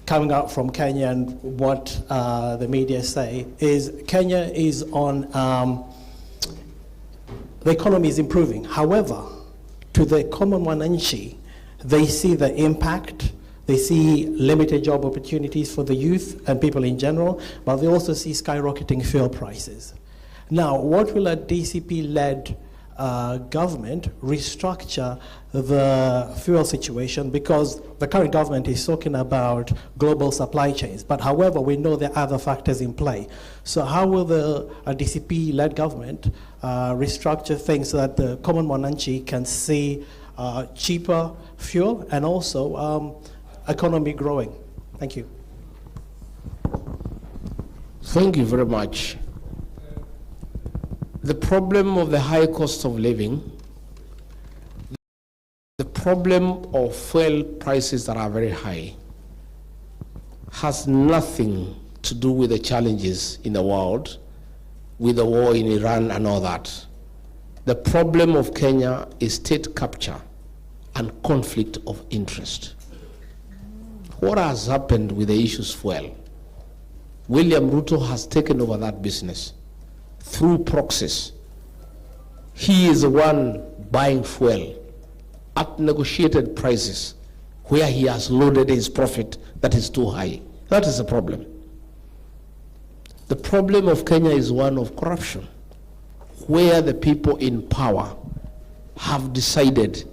coming out from Kenya and what the media say, is Kenya is on, the economy is improving. However, to the common wananchi, they see the impact, they see limited job opportunities for the youth and people in general, but they also see skyrocketing fuel prices. Now, what will a DCP-led government restructure the fuel situation? Because the current government is talking about global supply chains, but however, we know there are other factors in play. So how will a DCP-led government restructure things so that the common wananchi can see cheaper fuel and also economy growing? Thank you. Thank you very much. The problem of the high cost of living, the problem of fuel prices that are very high, has nothing to do with the challenges in the world, with the war in Iran and all that. The problem of Kenya is state capture and conflict of interest. What has happened with the issues fuel? William Ruto has taken over that business through proxies. He is the one buying fuel at negotiated prices where he has loaded his profit that is too high. That is the problem. The problem of Kenya is one of corruption, where the people in power have decided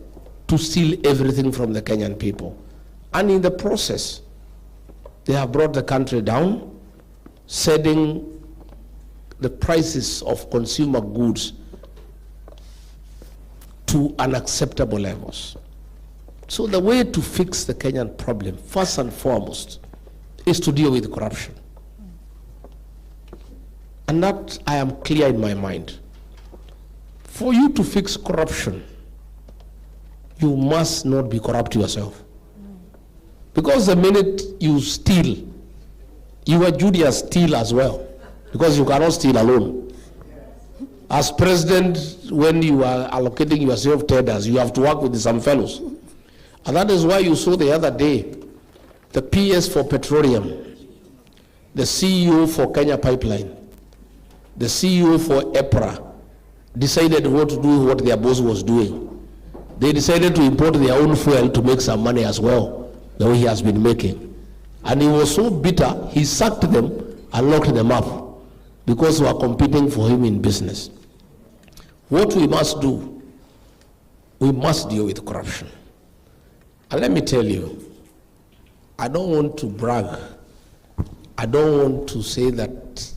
to steal everything from the Kenyan people. And in the process, they have brought the country down, setting the prices of consumer goods to unacceptable levels. So the way to fix the Kenyan problem, first and foremost, is to deal with corruption. And that I am clear in my mind. For you to fix corruption, you must not be corrupt yourself. Because the minute you steal, you are Judas steal as well. Because you cannot steal alone. As president, when you are allocating yourself tenders, you have to work with some fellows. And that is why you saw the other day, the PS for Petroleum, the CEO for Kenya Pipeline, the CEO for EPRA, decided what to do what their boss was doing. They decided to import their own fuel to make some money as well, the way he has been making. And he was so bitter, he sacked them and locked them up because they were competing for him in business. What we must do, we must deal with corruption. And let me tell you, I don't want to brag. I don't want to say that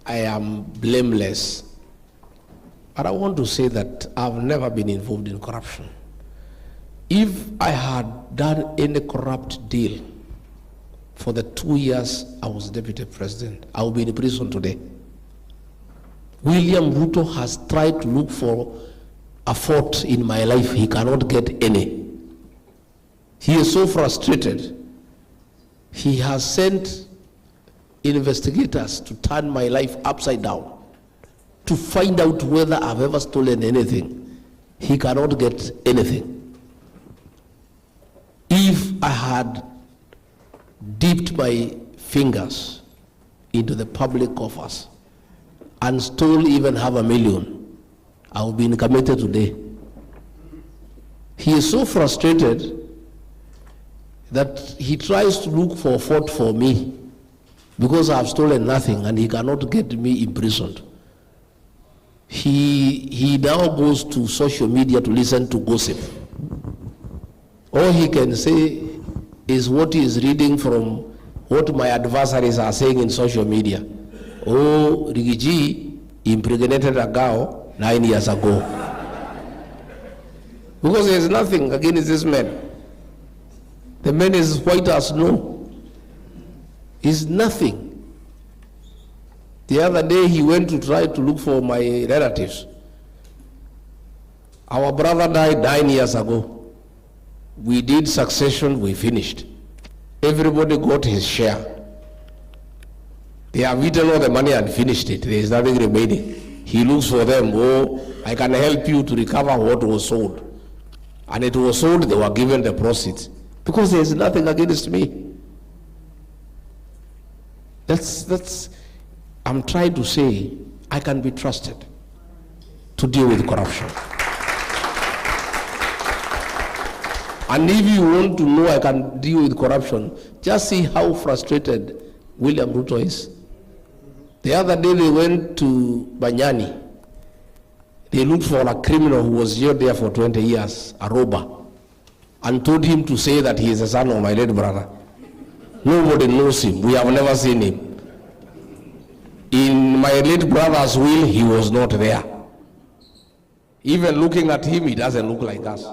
I am blameless. But I want to say that I've never been involved in corruption. If I had done any corrupt deal for the 2 years I was deputy president, I would be in prison today. William Ruto has tried to look for a fault in my life. He cannot get any. He is so frustrated. He has sent investigators to turn my life upside down to find out whether I've ever stolen anything. He cannot get anything. If I had dipped my fingers into the public coffers and stole even $500,000, I would be committed today. He is so frustrated that he tries to look for a fault for me because I have stolen nothing and he cannot get me imprisoned. He now goes to social media to listen to gossip. All he can say is what he is reading from what my adversaries are saying in social media. Oh, Rigathi impregnated a girl 9 years ago. Because there is nothing against this man. The man is white as snow. He's nothing. The other day he went to try to look for my relatives. Our brother died 9 years ago. We did succession, we finished. Everybody got his share. They have eaten all the money and finished it. There is nothing remaining. He looks for them. Oh, I can help you to recover what was sold. And it was sold, they were given the proceeds. Because there is nothing against me. I'm trying to say, I can be trusted to deal with corruption. And if you want to know I can deal with corruption, just see how frustrated William Ruto is. The other day they went to Banyani. They looked for a criminal who was jailed there for 20 years, a robber, and told him to say that he is the son of my late brother. Nobody knows him. We have never seen him. In my late brother's will, he was not there. Even looking at him, he doesn't look like us.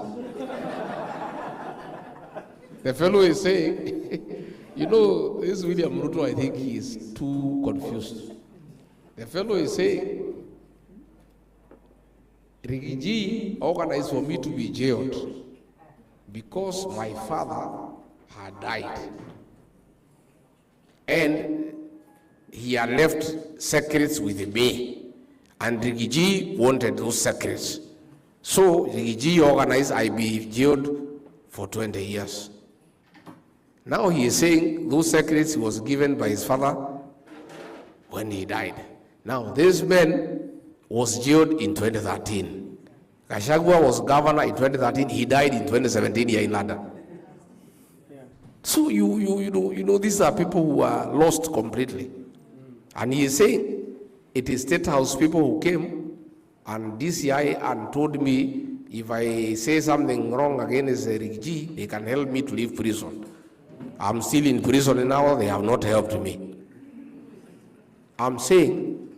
The fellow is saying, you know, this William Ruto, I think he is too confused. The fellow is saying, Rigathi organized for me to be jailed because my father had died. And he had left secrets with me. And Rigathi wanted those secrets. So Rigathi organized I be jailed for 20 years. Now he is saying those secrets was given by his father when he died. Now this man was jailed in 2013. Gachagua was governor in 2013. He died in 2017 here in London. So you know these are people who are lost completely. And he is saying it is State House people who came and DCI and told me if I say something wrong against Rigathi, they can help me to leave prison. I'm still in prison now, they have not helped me. I'm saying,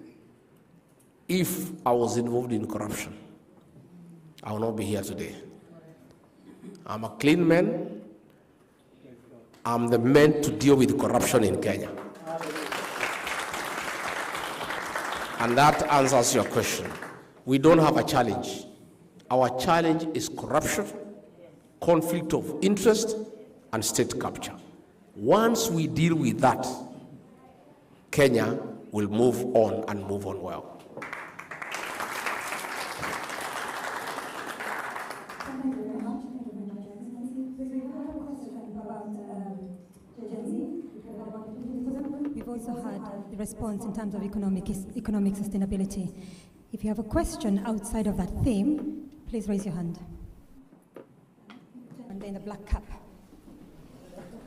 if I was involved in corruption, I will not be here today. I'm a clean man. I'm the man to deal with corruption in Kenya. And that answers your question. we don't have a challenge. Our challenge is corruption, conflict of interest, and state capture. Once we deal with that, Kenya will move on and move on well. We've also had the response in terms of economic sustainability. If you have a question outside of that theme, please raise your hand. And then the black cap.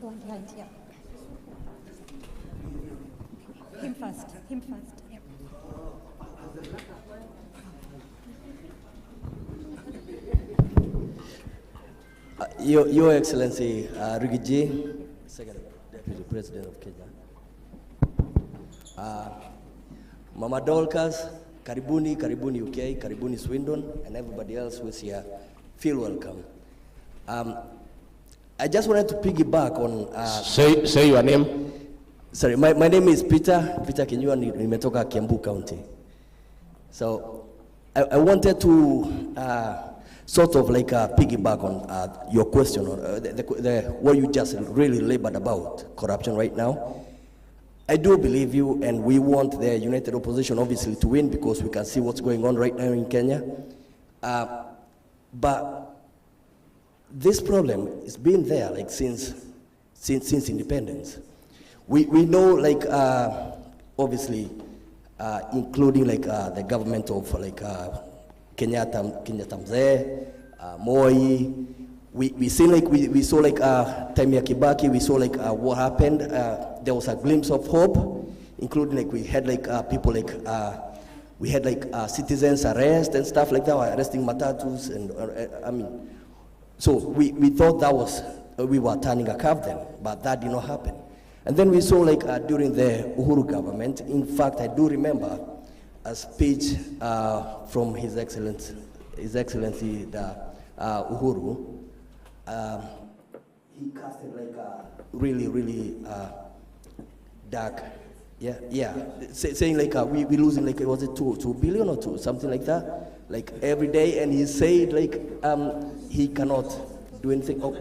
Go on behind, yeah. Him first. Yeah. Your Excellency, Rigathi, Second Deputy President of Kenya. Mama Dolcas, karibuni UK, karibuni Swindon, and everybody else who is here, feel welcome. I just wanted to piggyback on... Say your name. Sorry, my name is Peter Kinyua, nimetoka Kiambu County. So, I wanted to sort of like piggyback on your question, or what you just really labored about, corruption right now. I do believe you, and we want the united opposition obviously to win because we can see what's going on right now in Kenya. But this problem has been there like since independence. We know like obviously including like the government of like Kenyatta Mzee, Moi. We saw like time ya Kibaki, we saw like what happened. There was a glimpse of hope, including like we had like people like we had like citizens arrest and stuff like that, arresting matatus, and I mean, so we thought that was we were turning a curve then, but that did not happen. And then we saw like during the Uhuru government. In fact, I do remember a speech from His Excellency the Uhuru. He casted like a really dark, saying like we losing like, was it 2 billion or something like that, like every day, and he said like he cannot do anything. Oh.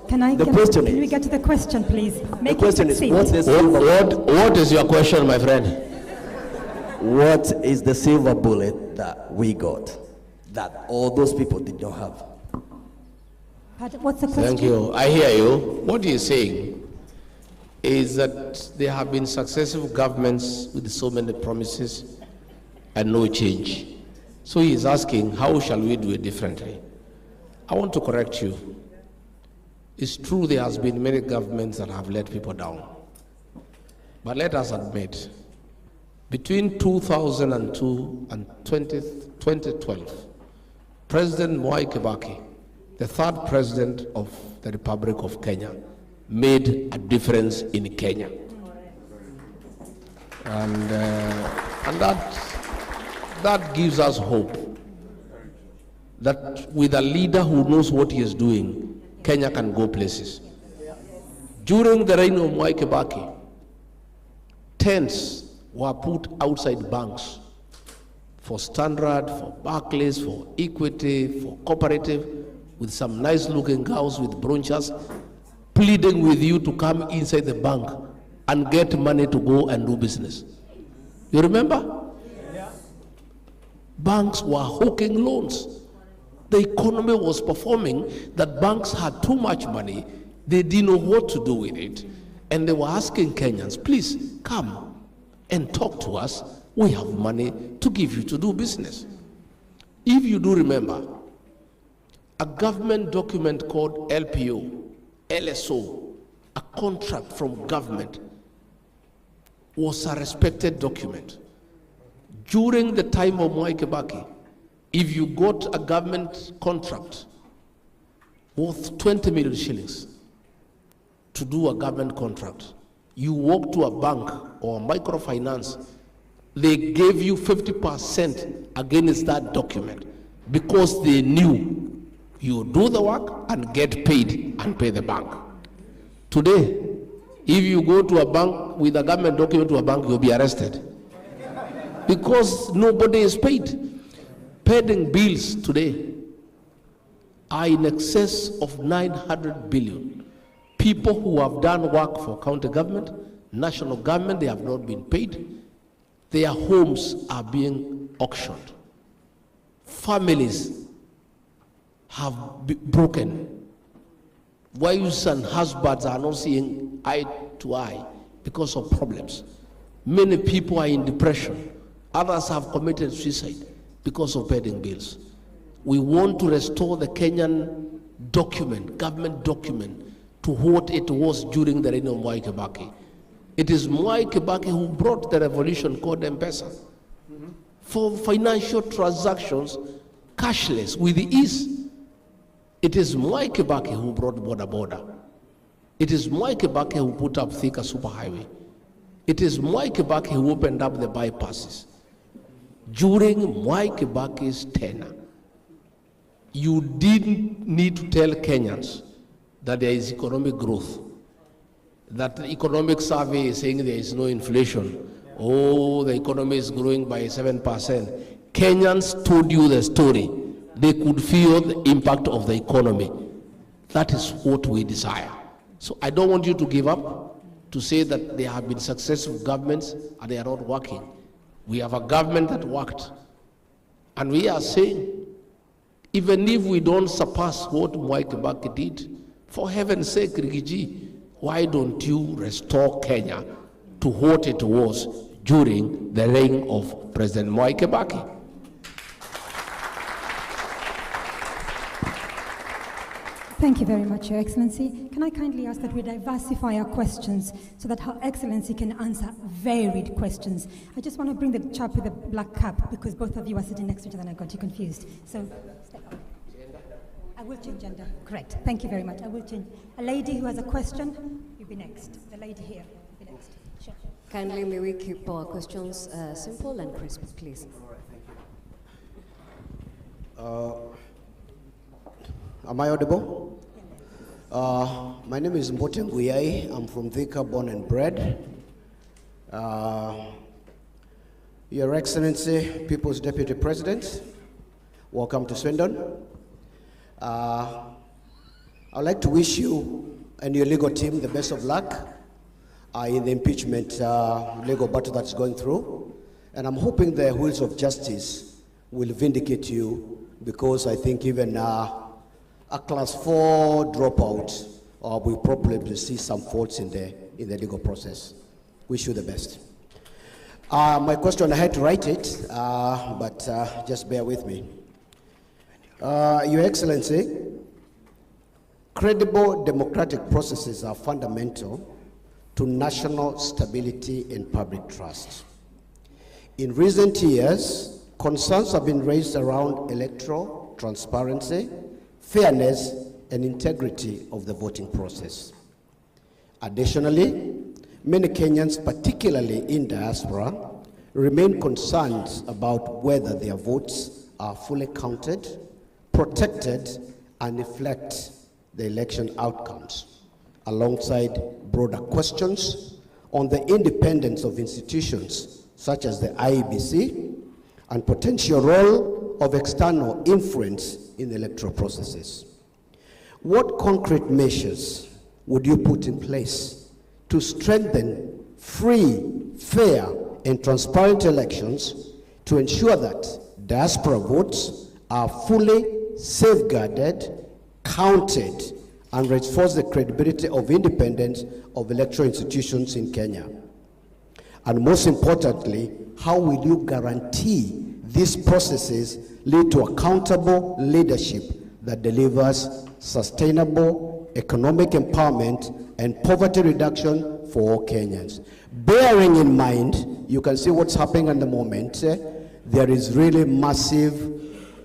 Can we get to the question, please? The question is, what is your question, my friend? What is the silver bullet that we got that all those people did not have? What's the question? Thank you. I hear you. What he is saying is that there have been successive governments with so many promises and no change. So he is asking, how shall we do it differently? I want to correct you. It's true there has been many governments that have let people down. But let us admit, between 2002 and 2012, President Mwai Kibaki, the third president of the Republic of Kenya, made a difference in Kenya. And that gives us hope that with a leader who knows what he is doing, Kenya can go places. During the reign of Mwai Kibaki, tents were put outside banks for Standard, for Barclays, for Equity, for Cooperative, with some nice looking girls with brooches, pleading with you to come inside the bank and get money to go and do business. You remember? Yeah. Banks were hawking loans. The economy was performing, that banks had too much money, they didn't know what to do with it, and they were asking Kenyans, please come and talk to us, we have money to give you to do business. If you do remember, a government document called LPO, LSO, a contract from government, was a respected document. During the time of Mwai Kibaki, if you got a government contract worth 20 million shillings to do a government contract, you walk to a bank or a microfinance, they gave you 50% against that document because they knew you do the work and get paid and pay the bank. Today, if you go to a bank with a government document to a bank, you'll be arrested because nobody is paid. pending bills today are in excess of 900 billion. People who have done work for county government, national government, they have not been paid. Their homes are being auctioned. Families have broken. Wives and husbands are not seeing eye to eye because of problems. Many people are in depression. Others have committed suicide because of pending bills. We want to restore the Kenyan document, government document, to what it was during the reign of Mwai Kibaki. It is Mwai Kibaki who brought the revolution called M-Pesa. For financial transactions, cashless, with ease. It is Mwai Kibaki who brought border. It is Mwai Kibaki who put up Thika superhighway. It is Mwai Kibaki who opened up the bypasses. During Mwai Kibaki's tenure, you didn't need to tell Kenyans that there is economic growth, that the economic survey is saying there is no inflation. Oh, the economy is growing by 7%. Kenyans told you the story. They could feel the impact of the economy. That is what we desire. So I don't want you to give up to say that there have been successful governments and they are not working. We have a government that worked. And we are saying, even if we don't surpass what Mwai Kibaki did, for heaven's sake, Rigathi, why don't you restore Kenya to what it was during the reign of President Mwai Kibaki? Thank you very much, Your Excellency. Can I kindly ask that we diversify our questions so that Her Excellency can answer varied questions? I just want to bring the chap with the black cap because both of you are sitting next to each other and I got you confused. So, step up. I will change gender. Correct. Thank you very much. I will change. A lady who has a question, you'll be next. The lady here, you'll be next. Sure. Kindly may we keep our questions simple and crisp, please. Am I audible? My name is MATIANG'I. I'm from Thika, born and bred. Your Excellency, People's Deputy President, welcome to Swindon. I'd like to wish you and your legal team the best of luck in the impeachment legal battle that's going through. And I'm hoping the wheels of justice will vindicate you because I think even a class 4 dropout will probably see some faults in the legal process. Wish you the best. My question, I had to write it, but just bear with me. Your Excellency, credible democratic processes are fundamental to national stability and public trust. In recent years, concerns have been raised around electoral transparency, fairness, and integrity of the voting process. Additionally, many Kenyans, particularly in diaspora, remain concerned about whether their votes are fully counted, protected, and reflect the election outcomes, alongside broader questions on the independence of institutions such as the IEBC and potential role of external influence in the electoral processes. What concrete measures would you put in place to strengthen free, fair, and transparent elections to ensure that diaspora votes are fully safeguarded, counted, and reinforce the credibility of independence of electoral institutions in Kenya? And most importantly, how will you guarantee these processes lead to accountable leadership that delivers sustainable economic empowerment and poverty reduction for all Kenyans? Bearing in mind, you can see what's happening at the moment. There is really massive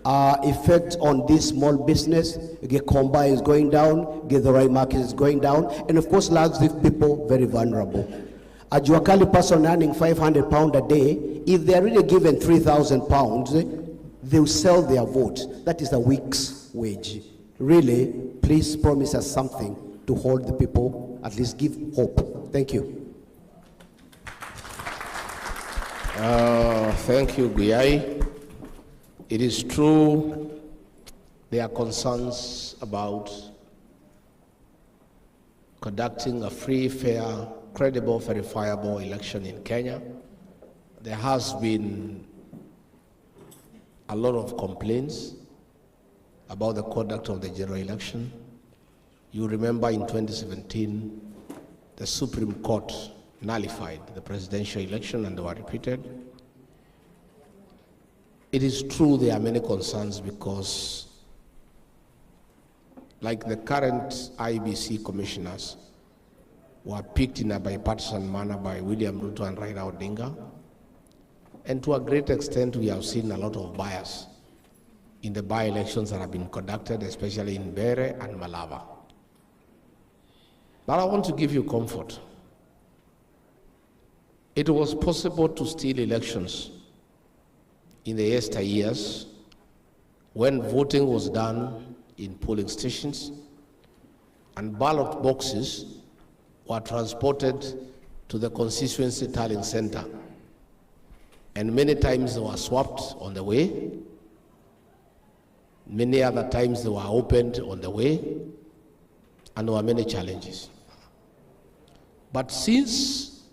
effect on this small business. Gikomba is going down, Githurai market is going down, and of course, large people very vulnerable. A Juakali person earning £500 a day, if they are really given £3,000, they will sell their vote. That is a week's wage. Really, please promise us something to hold the people, at least give hope. Thank you. Thank you, Guyai. It is true there are concerns about conducting a free, fair, credible, verifiable election in Kenya. There has been a lot of complaints about the conduct of the general election. You remember in 2017, the Supreme Court nullified the presidential election and they were repeated. It is true there are many concerns because, like the current IBC commissioners, were picked in a bipartisan manner by William Ruto and Raila Odinga. And to a great extent, we have seen a lot of bias in the by-elections that have been conducted, especially in Bere and Malava. But I want to give you comfort. It was possible to steal elections in the yesteryears when voting was done in polling stations and ballot boxes were transported to the constituency tallying center. And many times they were swapped on the way. Many other times they were opened on the way. And there were many challenges. But since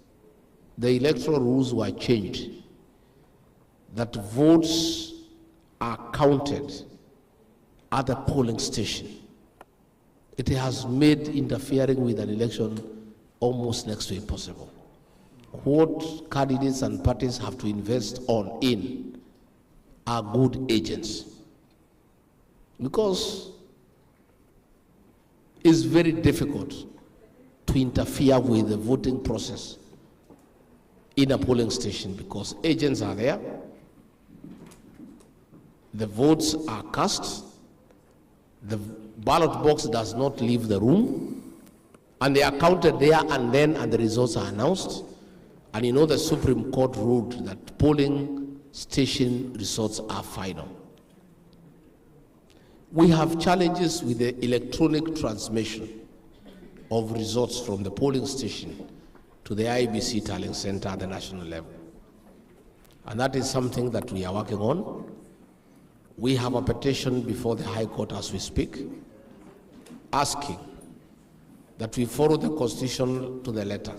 the electoral rules were changed, that votes are counted at the polling station, it has made interfering with an election almost next to impossible. What candidates and parties have to invest in are good agents. Because it's very difficult to interfere with the voting process in a polling station because agents are there, the votes are cast, the ballot box does not leave the room, and they are counted there and the results are announced. And you know the Supreme Court ruled that polling station results are final. We have challenges with the electronic transmission of results from the polling station to the IBC tallying center at the national level. And that is something that we are working on. We have a petition before the High Court as we speak, asking that we follow the Constitution to the letter.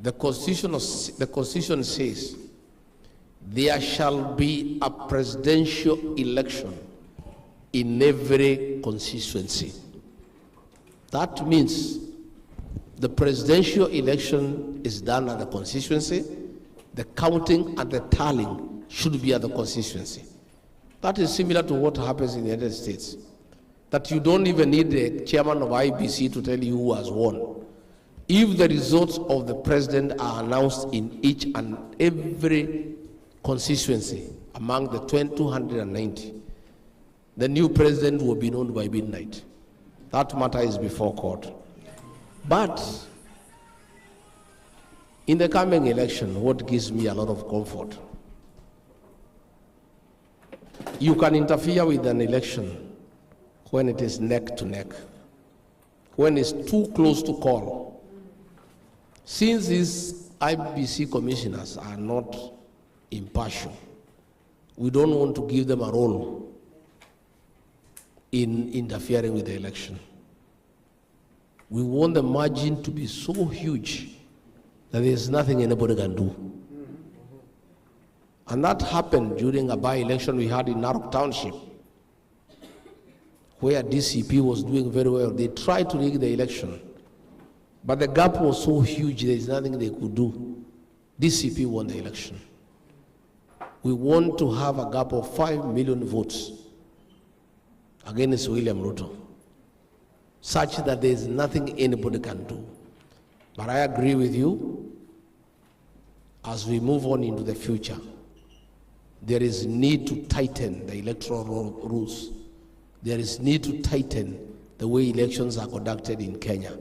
The Constitution says there shall be a presidential election in every constituency. That means the presidential election is done at the constituency, the counting and the tallying should be at the constituency. That is similar to what happens in the United States, that you don't even need the chairman of IBC to tell you who has won. If the results of the president are announced in each and every constituency among the 290, the new president will be known by midnight. That matter is before court. But in the coming election, what gives me a lot of comfort, you can interfere with an election when it is neck to neck, when it's too close to call. Since these IBC commissioners are not impartial, we don't want to give them a role in interfering with the election. We want the margin to be so huge that there's nothing anybody can do. And that happened during a by-election we had in Narok Township, where DCP was doing very well. They tried to rig the election, but the gap was so huge, there's nothing they could do. DCP won the election. We want to have a gap of 5 million votes against William Ruto, such that there's nothing anybody can do. But I agree with you, as we move on into the future, there is need to tighten the electoral rules. There is need to tighten the way elections are conducted in Kenya,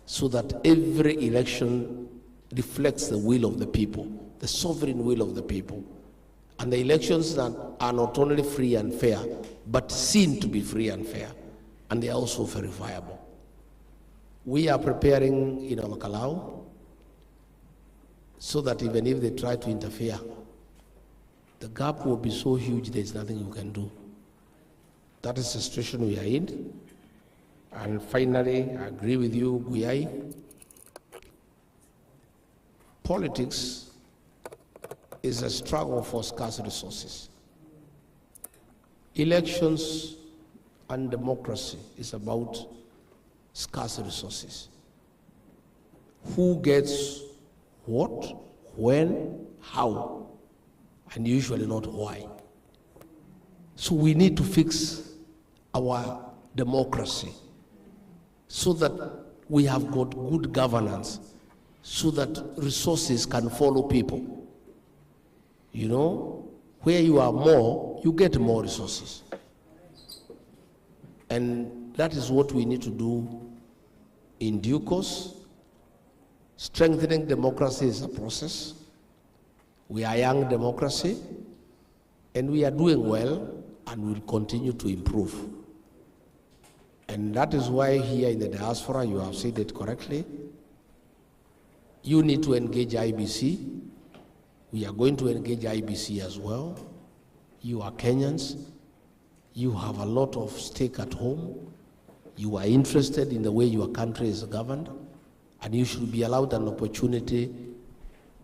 so that every election reflects the will of the people, the sovereign will of the people. And the elections that are not only free and fair, but seen to be free and fair, and they are also verifiable. We are preparing in our Kalau so that even if they try to interfere, the gap will be so huge there's nothing you can do. That is the situation we are in. And finally, I agree with you, Guyai. Politics is a struggle for scarce resources. Elections and democracy is about scarce resources. Who gets what, when, how, and usually not why. So we need to fix our democracy so that we have got good governance, so that resources can follow people. You know, where you are more, you get more resources. And that is what we need to do in due course. Strengthening democracy is a process. We are a young democracy, and we are doing well, and will continue to improve. And that is why here in the diaspora, you have said it correctly, you need to engage IBC. We are going to engage IBC as well. You are Kenyans. You have a lot of stake at home. You are interested in the way your country is governed, and you should be allowed an opportunity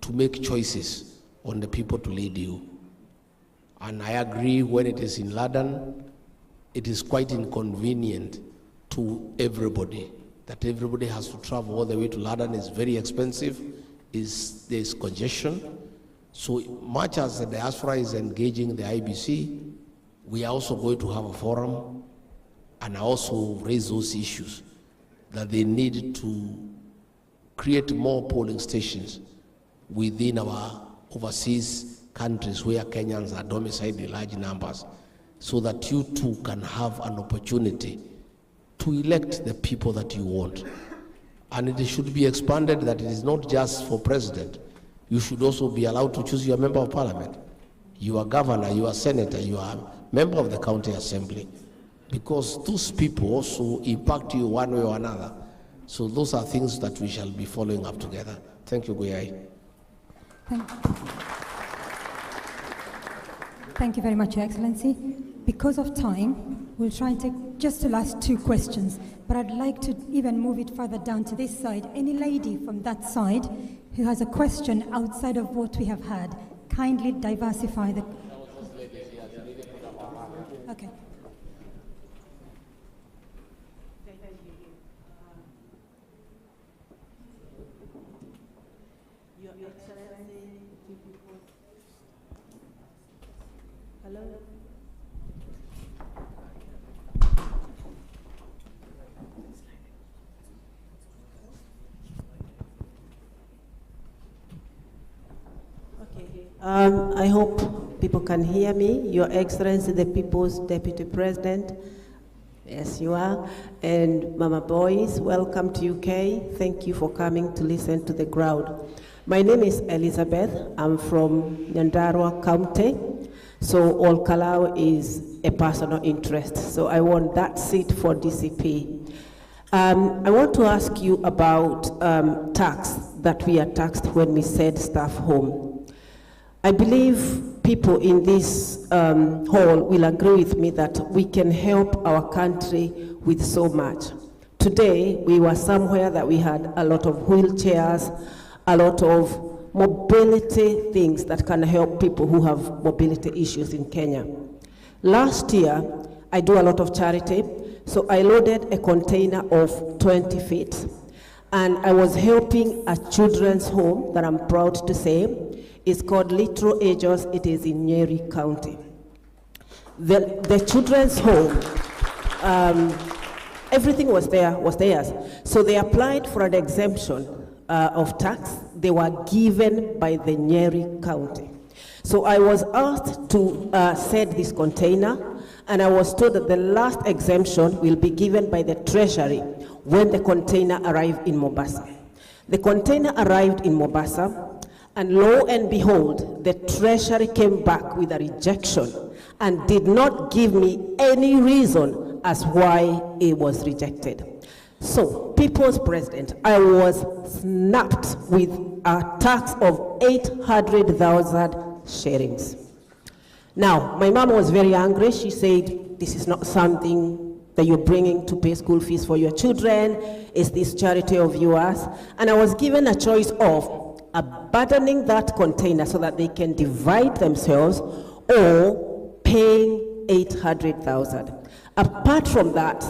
to make choices on the people to lead you. And I agree, when it is in London, it is quite inconvenient to everybody, that everybody has to travel all the way to London. It's very expensive, there's congestion. So much as the diaspora is engaging the IBC, we are also going to have a forum and also raise those issues, that they need to create more polling stations within our overseas countries where Kenyans are domiciled in large numbers, so that you too can have an opportunity to elect the people that you want. And it should be expanded that it is not just for president. You should also be allowed to choose your member of parliament, your governor, your senator, your member of the county assembly, because those people also impact you one way or another. So those are things that we shall be following up together. Thank you, Guyai. Thank you very much, Your Excellency. Because of time, we'll try and take just the last two questions, but I'd like to even move it further down to this side. Any lady from that side who has a question outside of what we have had, kindly diversify the... Okay. Your Excellency, hello. I hope people can hear me. Your Excellency, the People's Deputy President, yes you are, and Mama Boys, welcome to UK. Thank you for coming to listen to the crowd. My name is Elizabeth. I'm from Nyandarua County, so Olkalau is a personal interest, so I want that seat for DCP. I want to ask you about tax, that we are taxed when we send staff home. I believe people in this hall will agree with me that we can help our country with so much. Today, we were somewhere that we had a lot of wheelchairs, a lot of mobility things that can help people who have mobility issues in Kenya. Last year, I do a lot of charity, so I loaded a container of 20 feet, and I was helping a children's home that I'm proud to say. It's called Little Angels. It is in Nyeri County. The children's home, everything was theirs. So they applied for an exemption of tax. They were given by the Nyeri County. So I was asked to send this container, and I was told that the last exemption will be given by the Treasury when the container arrived in Mombasa. The container arrived in Mombasa, and lo and behold, the Treasury came back with a rejection and did not give me any reason as why it was rejected. So, People's President, I was snapped with a tax of 800,000 shillings. Now, my mom was very angry. She said, this is not something that you're bringing to pay school fees for your children. Is this charity of yours? And I was given a choice of abandoning that container so that they can divide themselves or paying 800,000. Apart from that,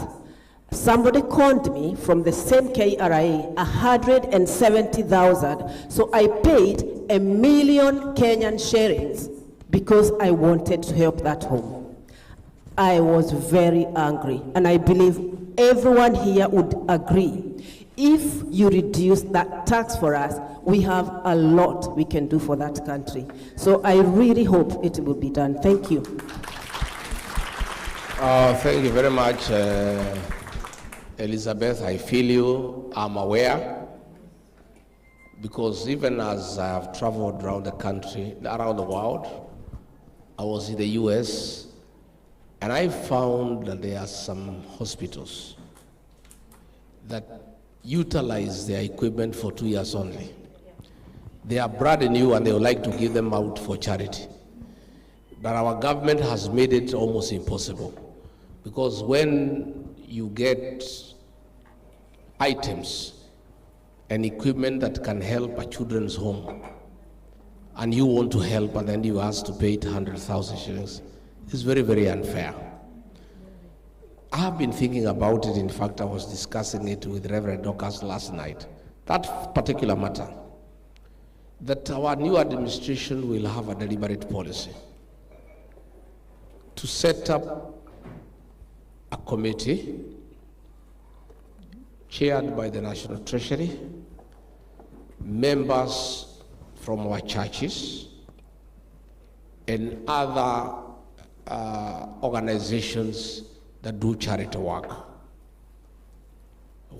somebody called me from the same KRA, 170,000. So I paid 1 million Kenyan shillings because I wanted to help that home. I was very angry, and I believe everyone here would agree. If you reduce that tax for us, we have a lot we can do for that country. So I really hope it will be done. Thank you. Thank you very much, Elizabeth. I feel you. I'm aware, because even as I have traveled around the country, around the world, I was in the US, and I found that there are some hospitals that utilize their equipment for 2 years only. They are brand new and they would like to give them out for charity. But our government has made it almost impossible, because when you get items and equipment that can help a children's home, and you want to help and then you ask to pay 800,000 shillings, it's very, very unfair. I have been thinking about it. In fact, I was discussing it with Reverend Dorcas last night. That particular matter, that our new administration will have a deliberate policy to set up a committee chaired by the National Treasury, members from our churches, and other organizations that do charity work,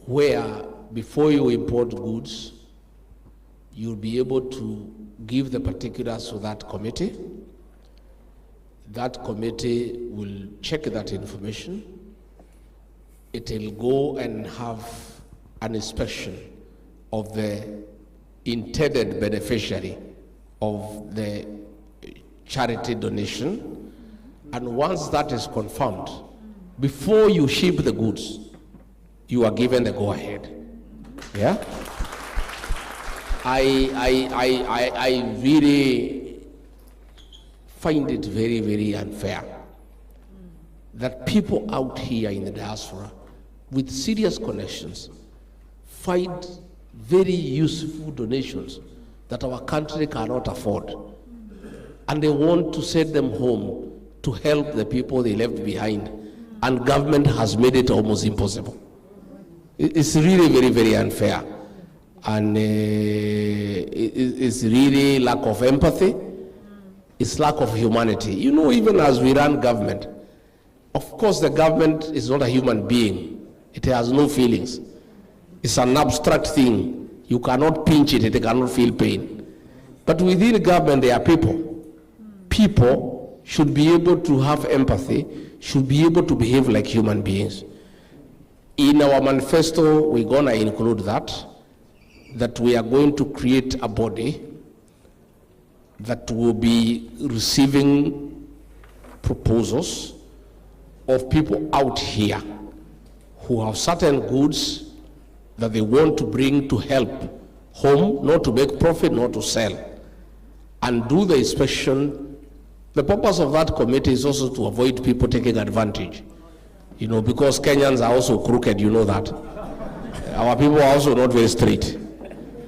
where before you import goods, you'll be able to give the particulars to that committee. That committee will check that information. It will go and have an inspection of the intended beneficiary of the charity donation. And once that is confirmed, before you ship the goods, you are given the go-ahead. Yeah? I really find it very, very unfair that people out here in the diaspora with serious connections find very useful donations that our country cannot afford, and they want to send them home to help the people they left behind, and government has made it almost impossible. It's really very, very unfair, and it's really lack of empathy. It's lack of humanity. You know, even as we run government, of course the government is not a human being. It has no feelings. It's an abstract thing. You cannot pinch it, it cannot feel pain. But within government there are people. People should be able to have empathy, should be able to behave like human beings. In our manifesto, we're going to include that we are going to create a body that will be receiving proposals of people out here who have certain goods that they want to bring to help home, not to make profit, not to sell, and do the inspection. The purpose of that committee is also to avoid people taking advantage. You know, because Kenyans are also crooked, you know that. Our people are also not very straight.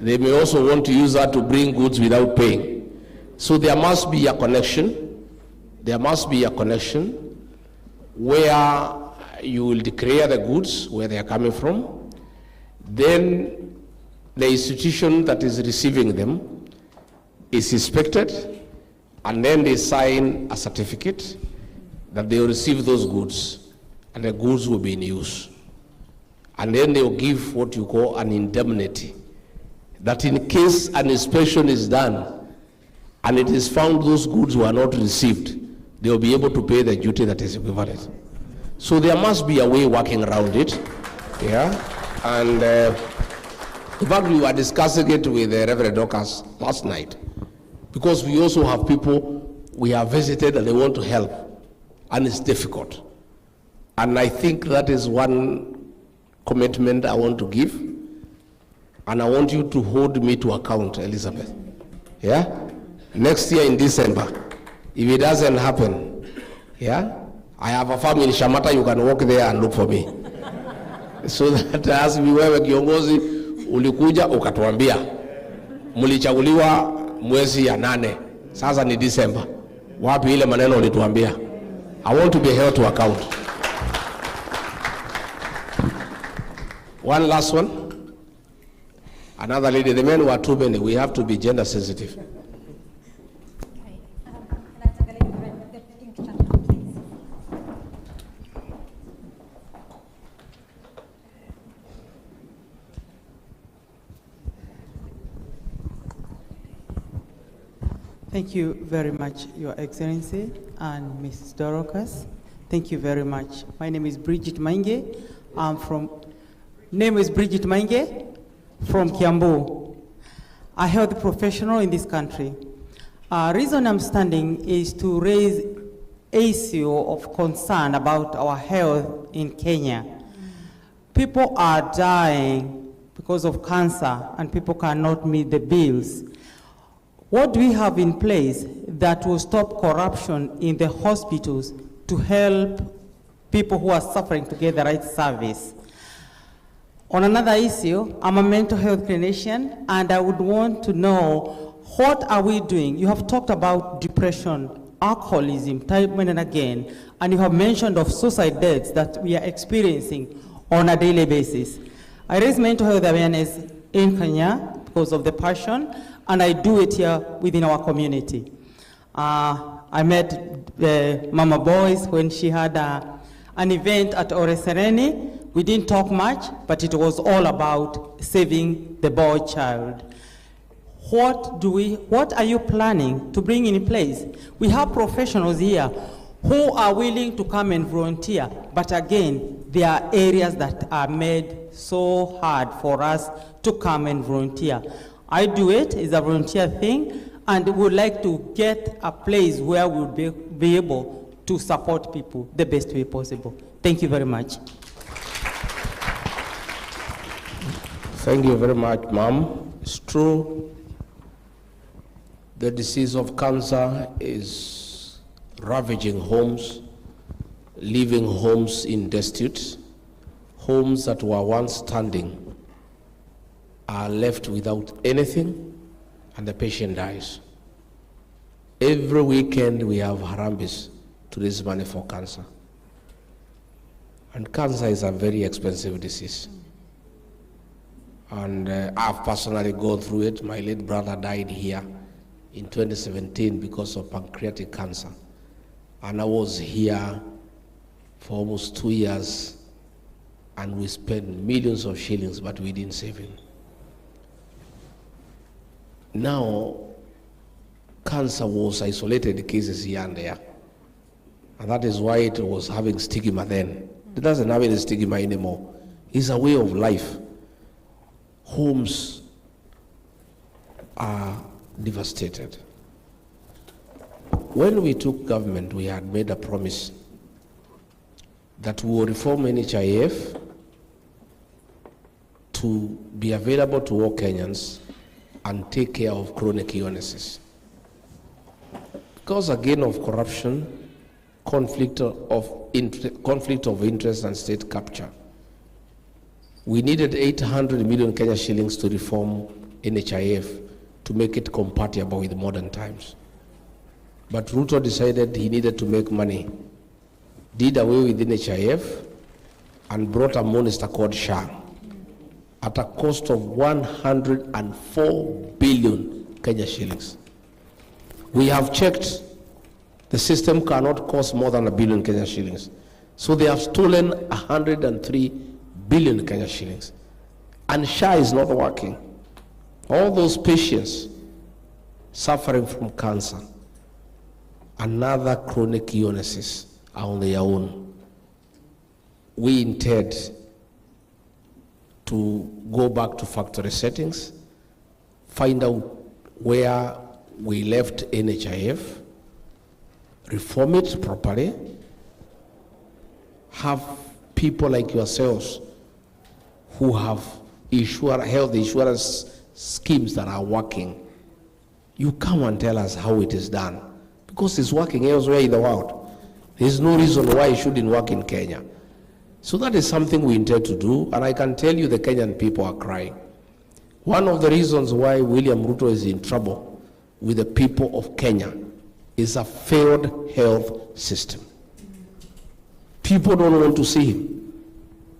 They may also want to use that to bring goods without paying. So there must be a connection. There must be a connection where you will declare the goods, where they are coming from. Then the institution that is receiving them is inspected, and then they sign a certificate that they will receive those goods, and the goods will be in use. And then they will give what you call an indemnity, that in case an inspection is done and it is found those goods were not received, they will be able to pay the duty that is equivalent. So there must be a way working around it. Yeah. And in fact, we were discussing it with Reverend Dorcas last night, because we also have people we are visited and they want to help, and it's difficult. And I think that is one commitment I want to give, and I want you to hold me to account, Elizabeth. Yeah? Next year in December, if it doesn't happen, yeah, I have a farm in Shamata, you can walk there and look for me. So that as we wewe kiongozi, ulikuja ukatuambia, mulichaguliwa mwezi ya 8, sasa ni December. Wapi ile maneno ulituambia? I want to be held to account. One last one. Another lady, the men were too many. We have to be gender sensitive. Thank you very much, Your Excellency and Mrs. Dorocas. Thank you very much. My name is Bridget Mainge. Bridget Mainge from Kiambu. A health professional in this country. Reason I'm standing is to raise issue of concern about our health in Kenya. People are dying because of cancer and people cannot meet the bills. What do we have in place that will stop corruption in the hospitals to help people who are suffering to get the right service? On another issue, I'm a mental health clinician, and I would want to know, what are we doing? You have talked about depression, alcoholism, time and again, and you have mentioned of suicide deaths that we are experiencing on a daily basis. I raise mental health awareness in Kenya because of the passion, and I do it here within our community. I met Mama Boys when she had an event at Oresereni. We didn't talk much, but it was all about saving the boy child. What are you planning to bring in place? We have professionals here who are willing to come and volunteer, but again, there are areas that are made so hard for us to come and volunteer. I do it, it's a volunteer thing, and would like to get a place where we'll be able to support people the best way possible. Thank you very much. Thank you very much, Ma'am. It's true, the disease of cancer is ravaging homes, leaving homes in destitute. Homes that were once standing are left without anything, and the patient dies. Every weekend we have harambis to raise money for cancer. And cancer is a very expensive disease. And I've personally gone through it. My late brother died here in 2017 because of pancreatic cancer. And I was here for almost 2 years, and we spent millions of shillings, but we didn't save him. Now, cancer was isolated cases here and there. And that is why it was having stigma then. It doesn't have any stigma anymore. It's a way of life. Homes are devastated. When we took government, we had made a promise that we will reform NHIF to be available to all Kenyans and take care of chronic illnesses. Because again of corruption, conflict of interest and state capture, we needed 800 million Kenya shillings to reform NHIF to make it compatible with modern times. But Ruto decided he needed to make money, did away with NHIF, and brought a monster called SHA at a cost of 104 billion Kenya shillings. We have checked, the system cannot cost more than 1 billion Kenya shillings. So they have stolen 103 billion Kenya shillings. And SHA is not working. All those patients suffering from cancer and other chronic illnesses are on their own. We intend to go back to factory settings, find out where we left NHIF, reform it properly, have people like yourselves who have health insurance schemes that are working. You come and tell us how it is done, because it's working elsewhere in the world. There's no reason why it shouldn't work in Kenya. So that is something we intend to do, and I can tell you the Kenyan people are crying. One of the reasons why William Ruto is in trouble with the people of Kenya is a failed health system. People don't want to see him.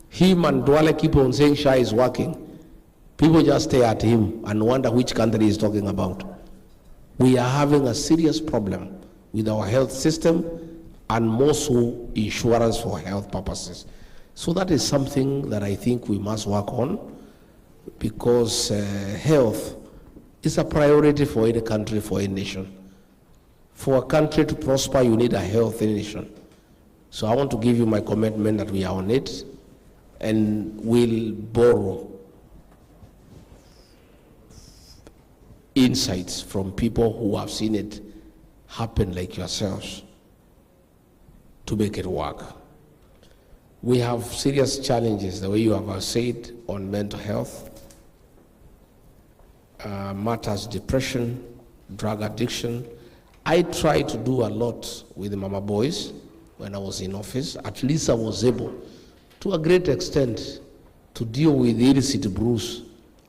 Him and Duale keep on saying SHA is working. People just stare at him and wonder which country he's talking about. We are having a serious problem with our health system, and more so insurance for health purposes. So that is something that I think we must work on, because health is a priority for any country, for any nation. For a country to prosper, you need a healthy nation. So I want to give you my commitment that we are on it, and we'll borrow insights from people who have seen it happen like yourselves to make it work. We have serious challenges, the way you have said, on mental health, matters depression, drug addiction. I tried to do a lot with the Mama Boys when I was in office. At least I was able, to a great extent, to deal with the illicit brews,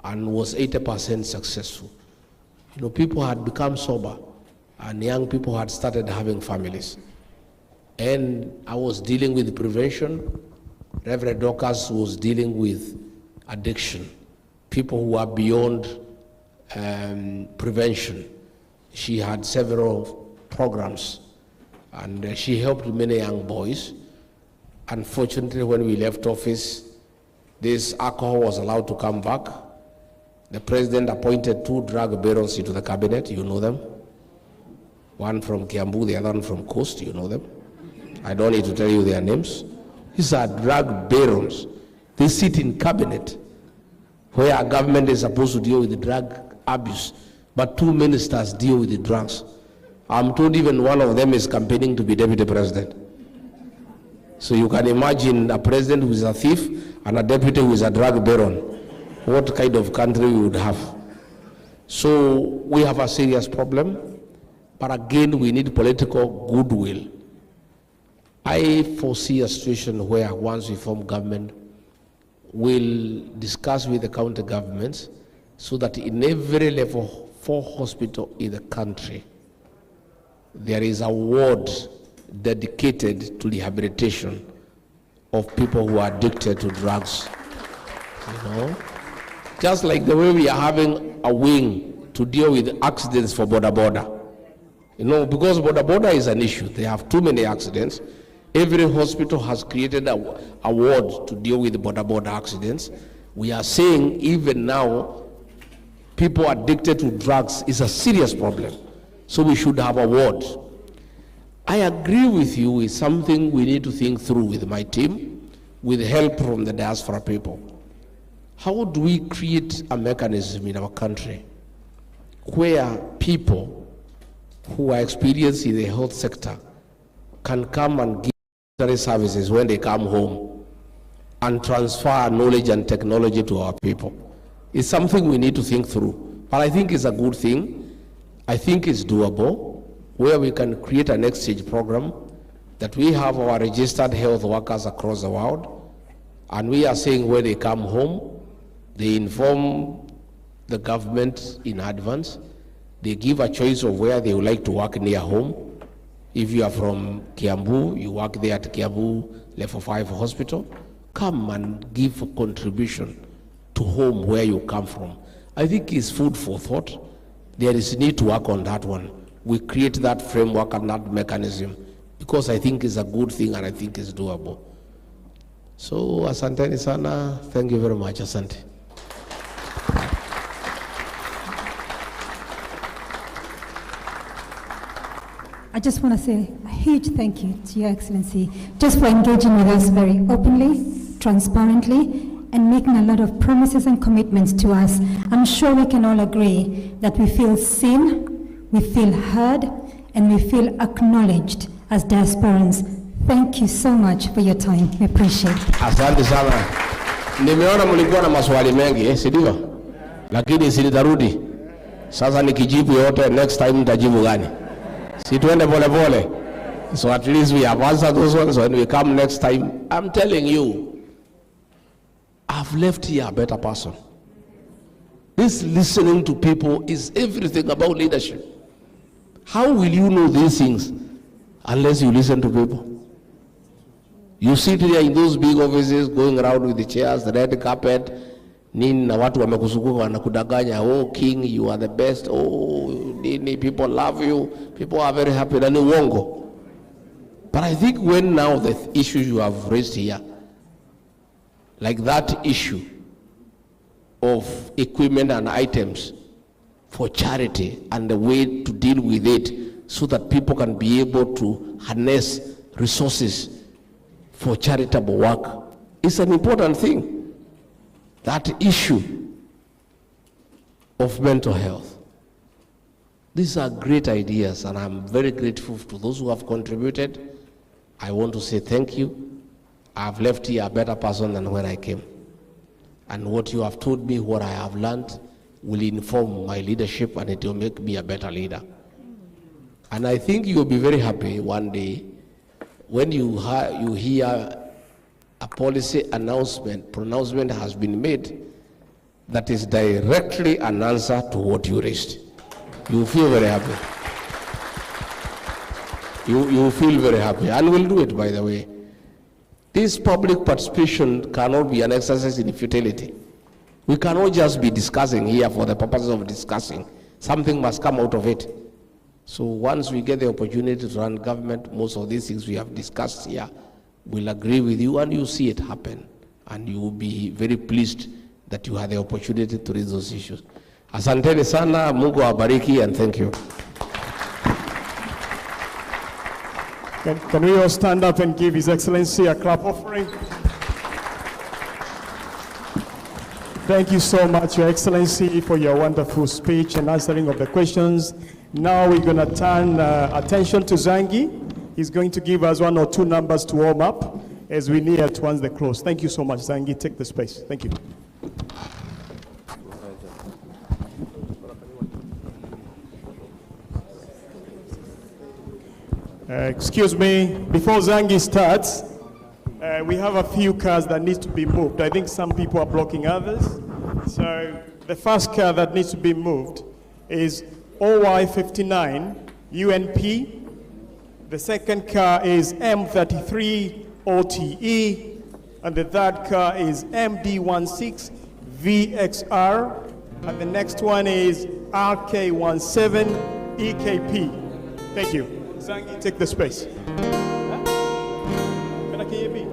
and was 80% successful. You know, people had become sober, and young people had started having families. And I was dealing with prevention. Reverend Dorcas was dealing with addiction, people who are beyond prevention. She had several programs, and she helped many young boys. Unfortunately, when we left office, this alcohol was allowed to come back. The president appointed 2 drug barons into the cabinet, you know them. One from Kiambu, the other one from Coast, you know them. I don't need to tell you their names. These are drug barons. They sit in cabinet where our government is supposed to deal with the drug abuse, but 2 ministers deal with the drugs. I'm told even one of them is campaigning to be deputy president. So you can imagine a president who is a thief and a deputy who is a drug baron. What kind of country we would have? So we have a serious problem, but again, we need political goodwill. I foresee a situation where once we form government, we'll discuss with the county governments so that in every level 4 hospital in the country, there is a ward dedicated to rehabilitation of people who are addicted to drugs. You know? Just like the way we are having a wing to deal with accidents for border. You know, because border is an issue. They have too many accidents. Every hospital has created a ward to deal with border accidents. We are saying even now, people addicted to drugs is a serious problem. So we should have a ward. I agree with you, it's something we need to think through with my team, with help from the diaspora people. How do we create a mechanism in our country where people who are experienced in the health sector can come and give services when they come home and transfer knowledge and technology to our people? It's something we need to think through. But I think it's a good thing. I think it's doable, where we can create an exchange program that we have our registered health workers across the world, and we are saying when they come home, they inform the government in advance. They give a choice of where they would like to work near home. If you are from Kiambu, you work there at Kiambu Level 5 Hospital. Come and give a contribution to home where you come from. I think it's food for thought. There is need to work on that one. We create that framework and that mechanism because I think it's a good thing and I think it's doable. So, asanteni sana. Thank you very much. Asante. I just want to say a huge thank you to Your Excellency just for engaging with us very openly, transparently, and making a lot of promises and commitments to us. I'm sure we can all agree that we feel seen, we feel heard, and we feel acknowledged as diasporans. Thank you so much for your time. We appreciate it. Asante sana. Nimeona mlikuwa na maswali mengi, si ndio? Lakini silitarudi. Sasa nikijibu yote, next time nitajibu gani? Si tuende pole pole. So at least we have answered those ones. When we come next time, I'm telling you, I've left here a better person. This listening to people is everything about leadership. How will you know these things unless you listen to people? You sit here in those big offices going around with the chairs, the red carpet, nini na watu wamekuzunguka wanakudanganya, oh king, you are the best, oh nini, people love you, people are very happy, na ni uongo. But I think when now the issues you have raised here, like that issue of equipment and items for charity and the way to deal with it so that people can be able to harness resources for charitable work is an important thing. That issue of mental health. These are great ideas, and I'm very grateful to those who have contributed. I want to say thank you. I've left here a better person than when I came. And what you have told me, what I have learned, will inform my leadership, and it will make me a better leader. And I think you'll be very happy one day when you hear a policy pronouncement has been made that is directly an answer to what you raised. You feel very happy. You feel very happy, and we'll do it, by the way. This public participation cannot be an exercise in futility. We cannot just be discussing here for the purposes of discussing. Something must come out of it. So once we get the opportunity to run government, most of these things we have discussed here, we'll agree with you, and you see it happen. And you will be very pleased that you had the opportunity to raise those issues. Asanteni sana, Mungu awabariki, and thank you. Can we all stand up and give His Excellency a clap offering? Thank you so much, Your Excellency, for your wonderful speech and answering of the questions. Now we're going to turn attention to Zangi. He's going to give us 1 or 2 numbers to warm up as we near towards the close. Thank you so much, Zangi. Take the space. Thank you. Excuse me, before Zangi starts, we have a few cars that need to be moved. I think some people are blocking others. So the first car that needs to be moved is OY59 UNP. The second car is M33 OTE. And the third car is MD16 VXR. And the next one is RK17 EKP. Thank you. Zangi, take the space. Can I hear you?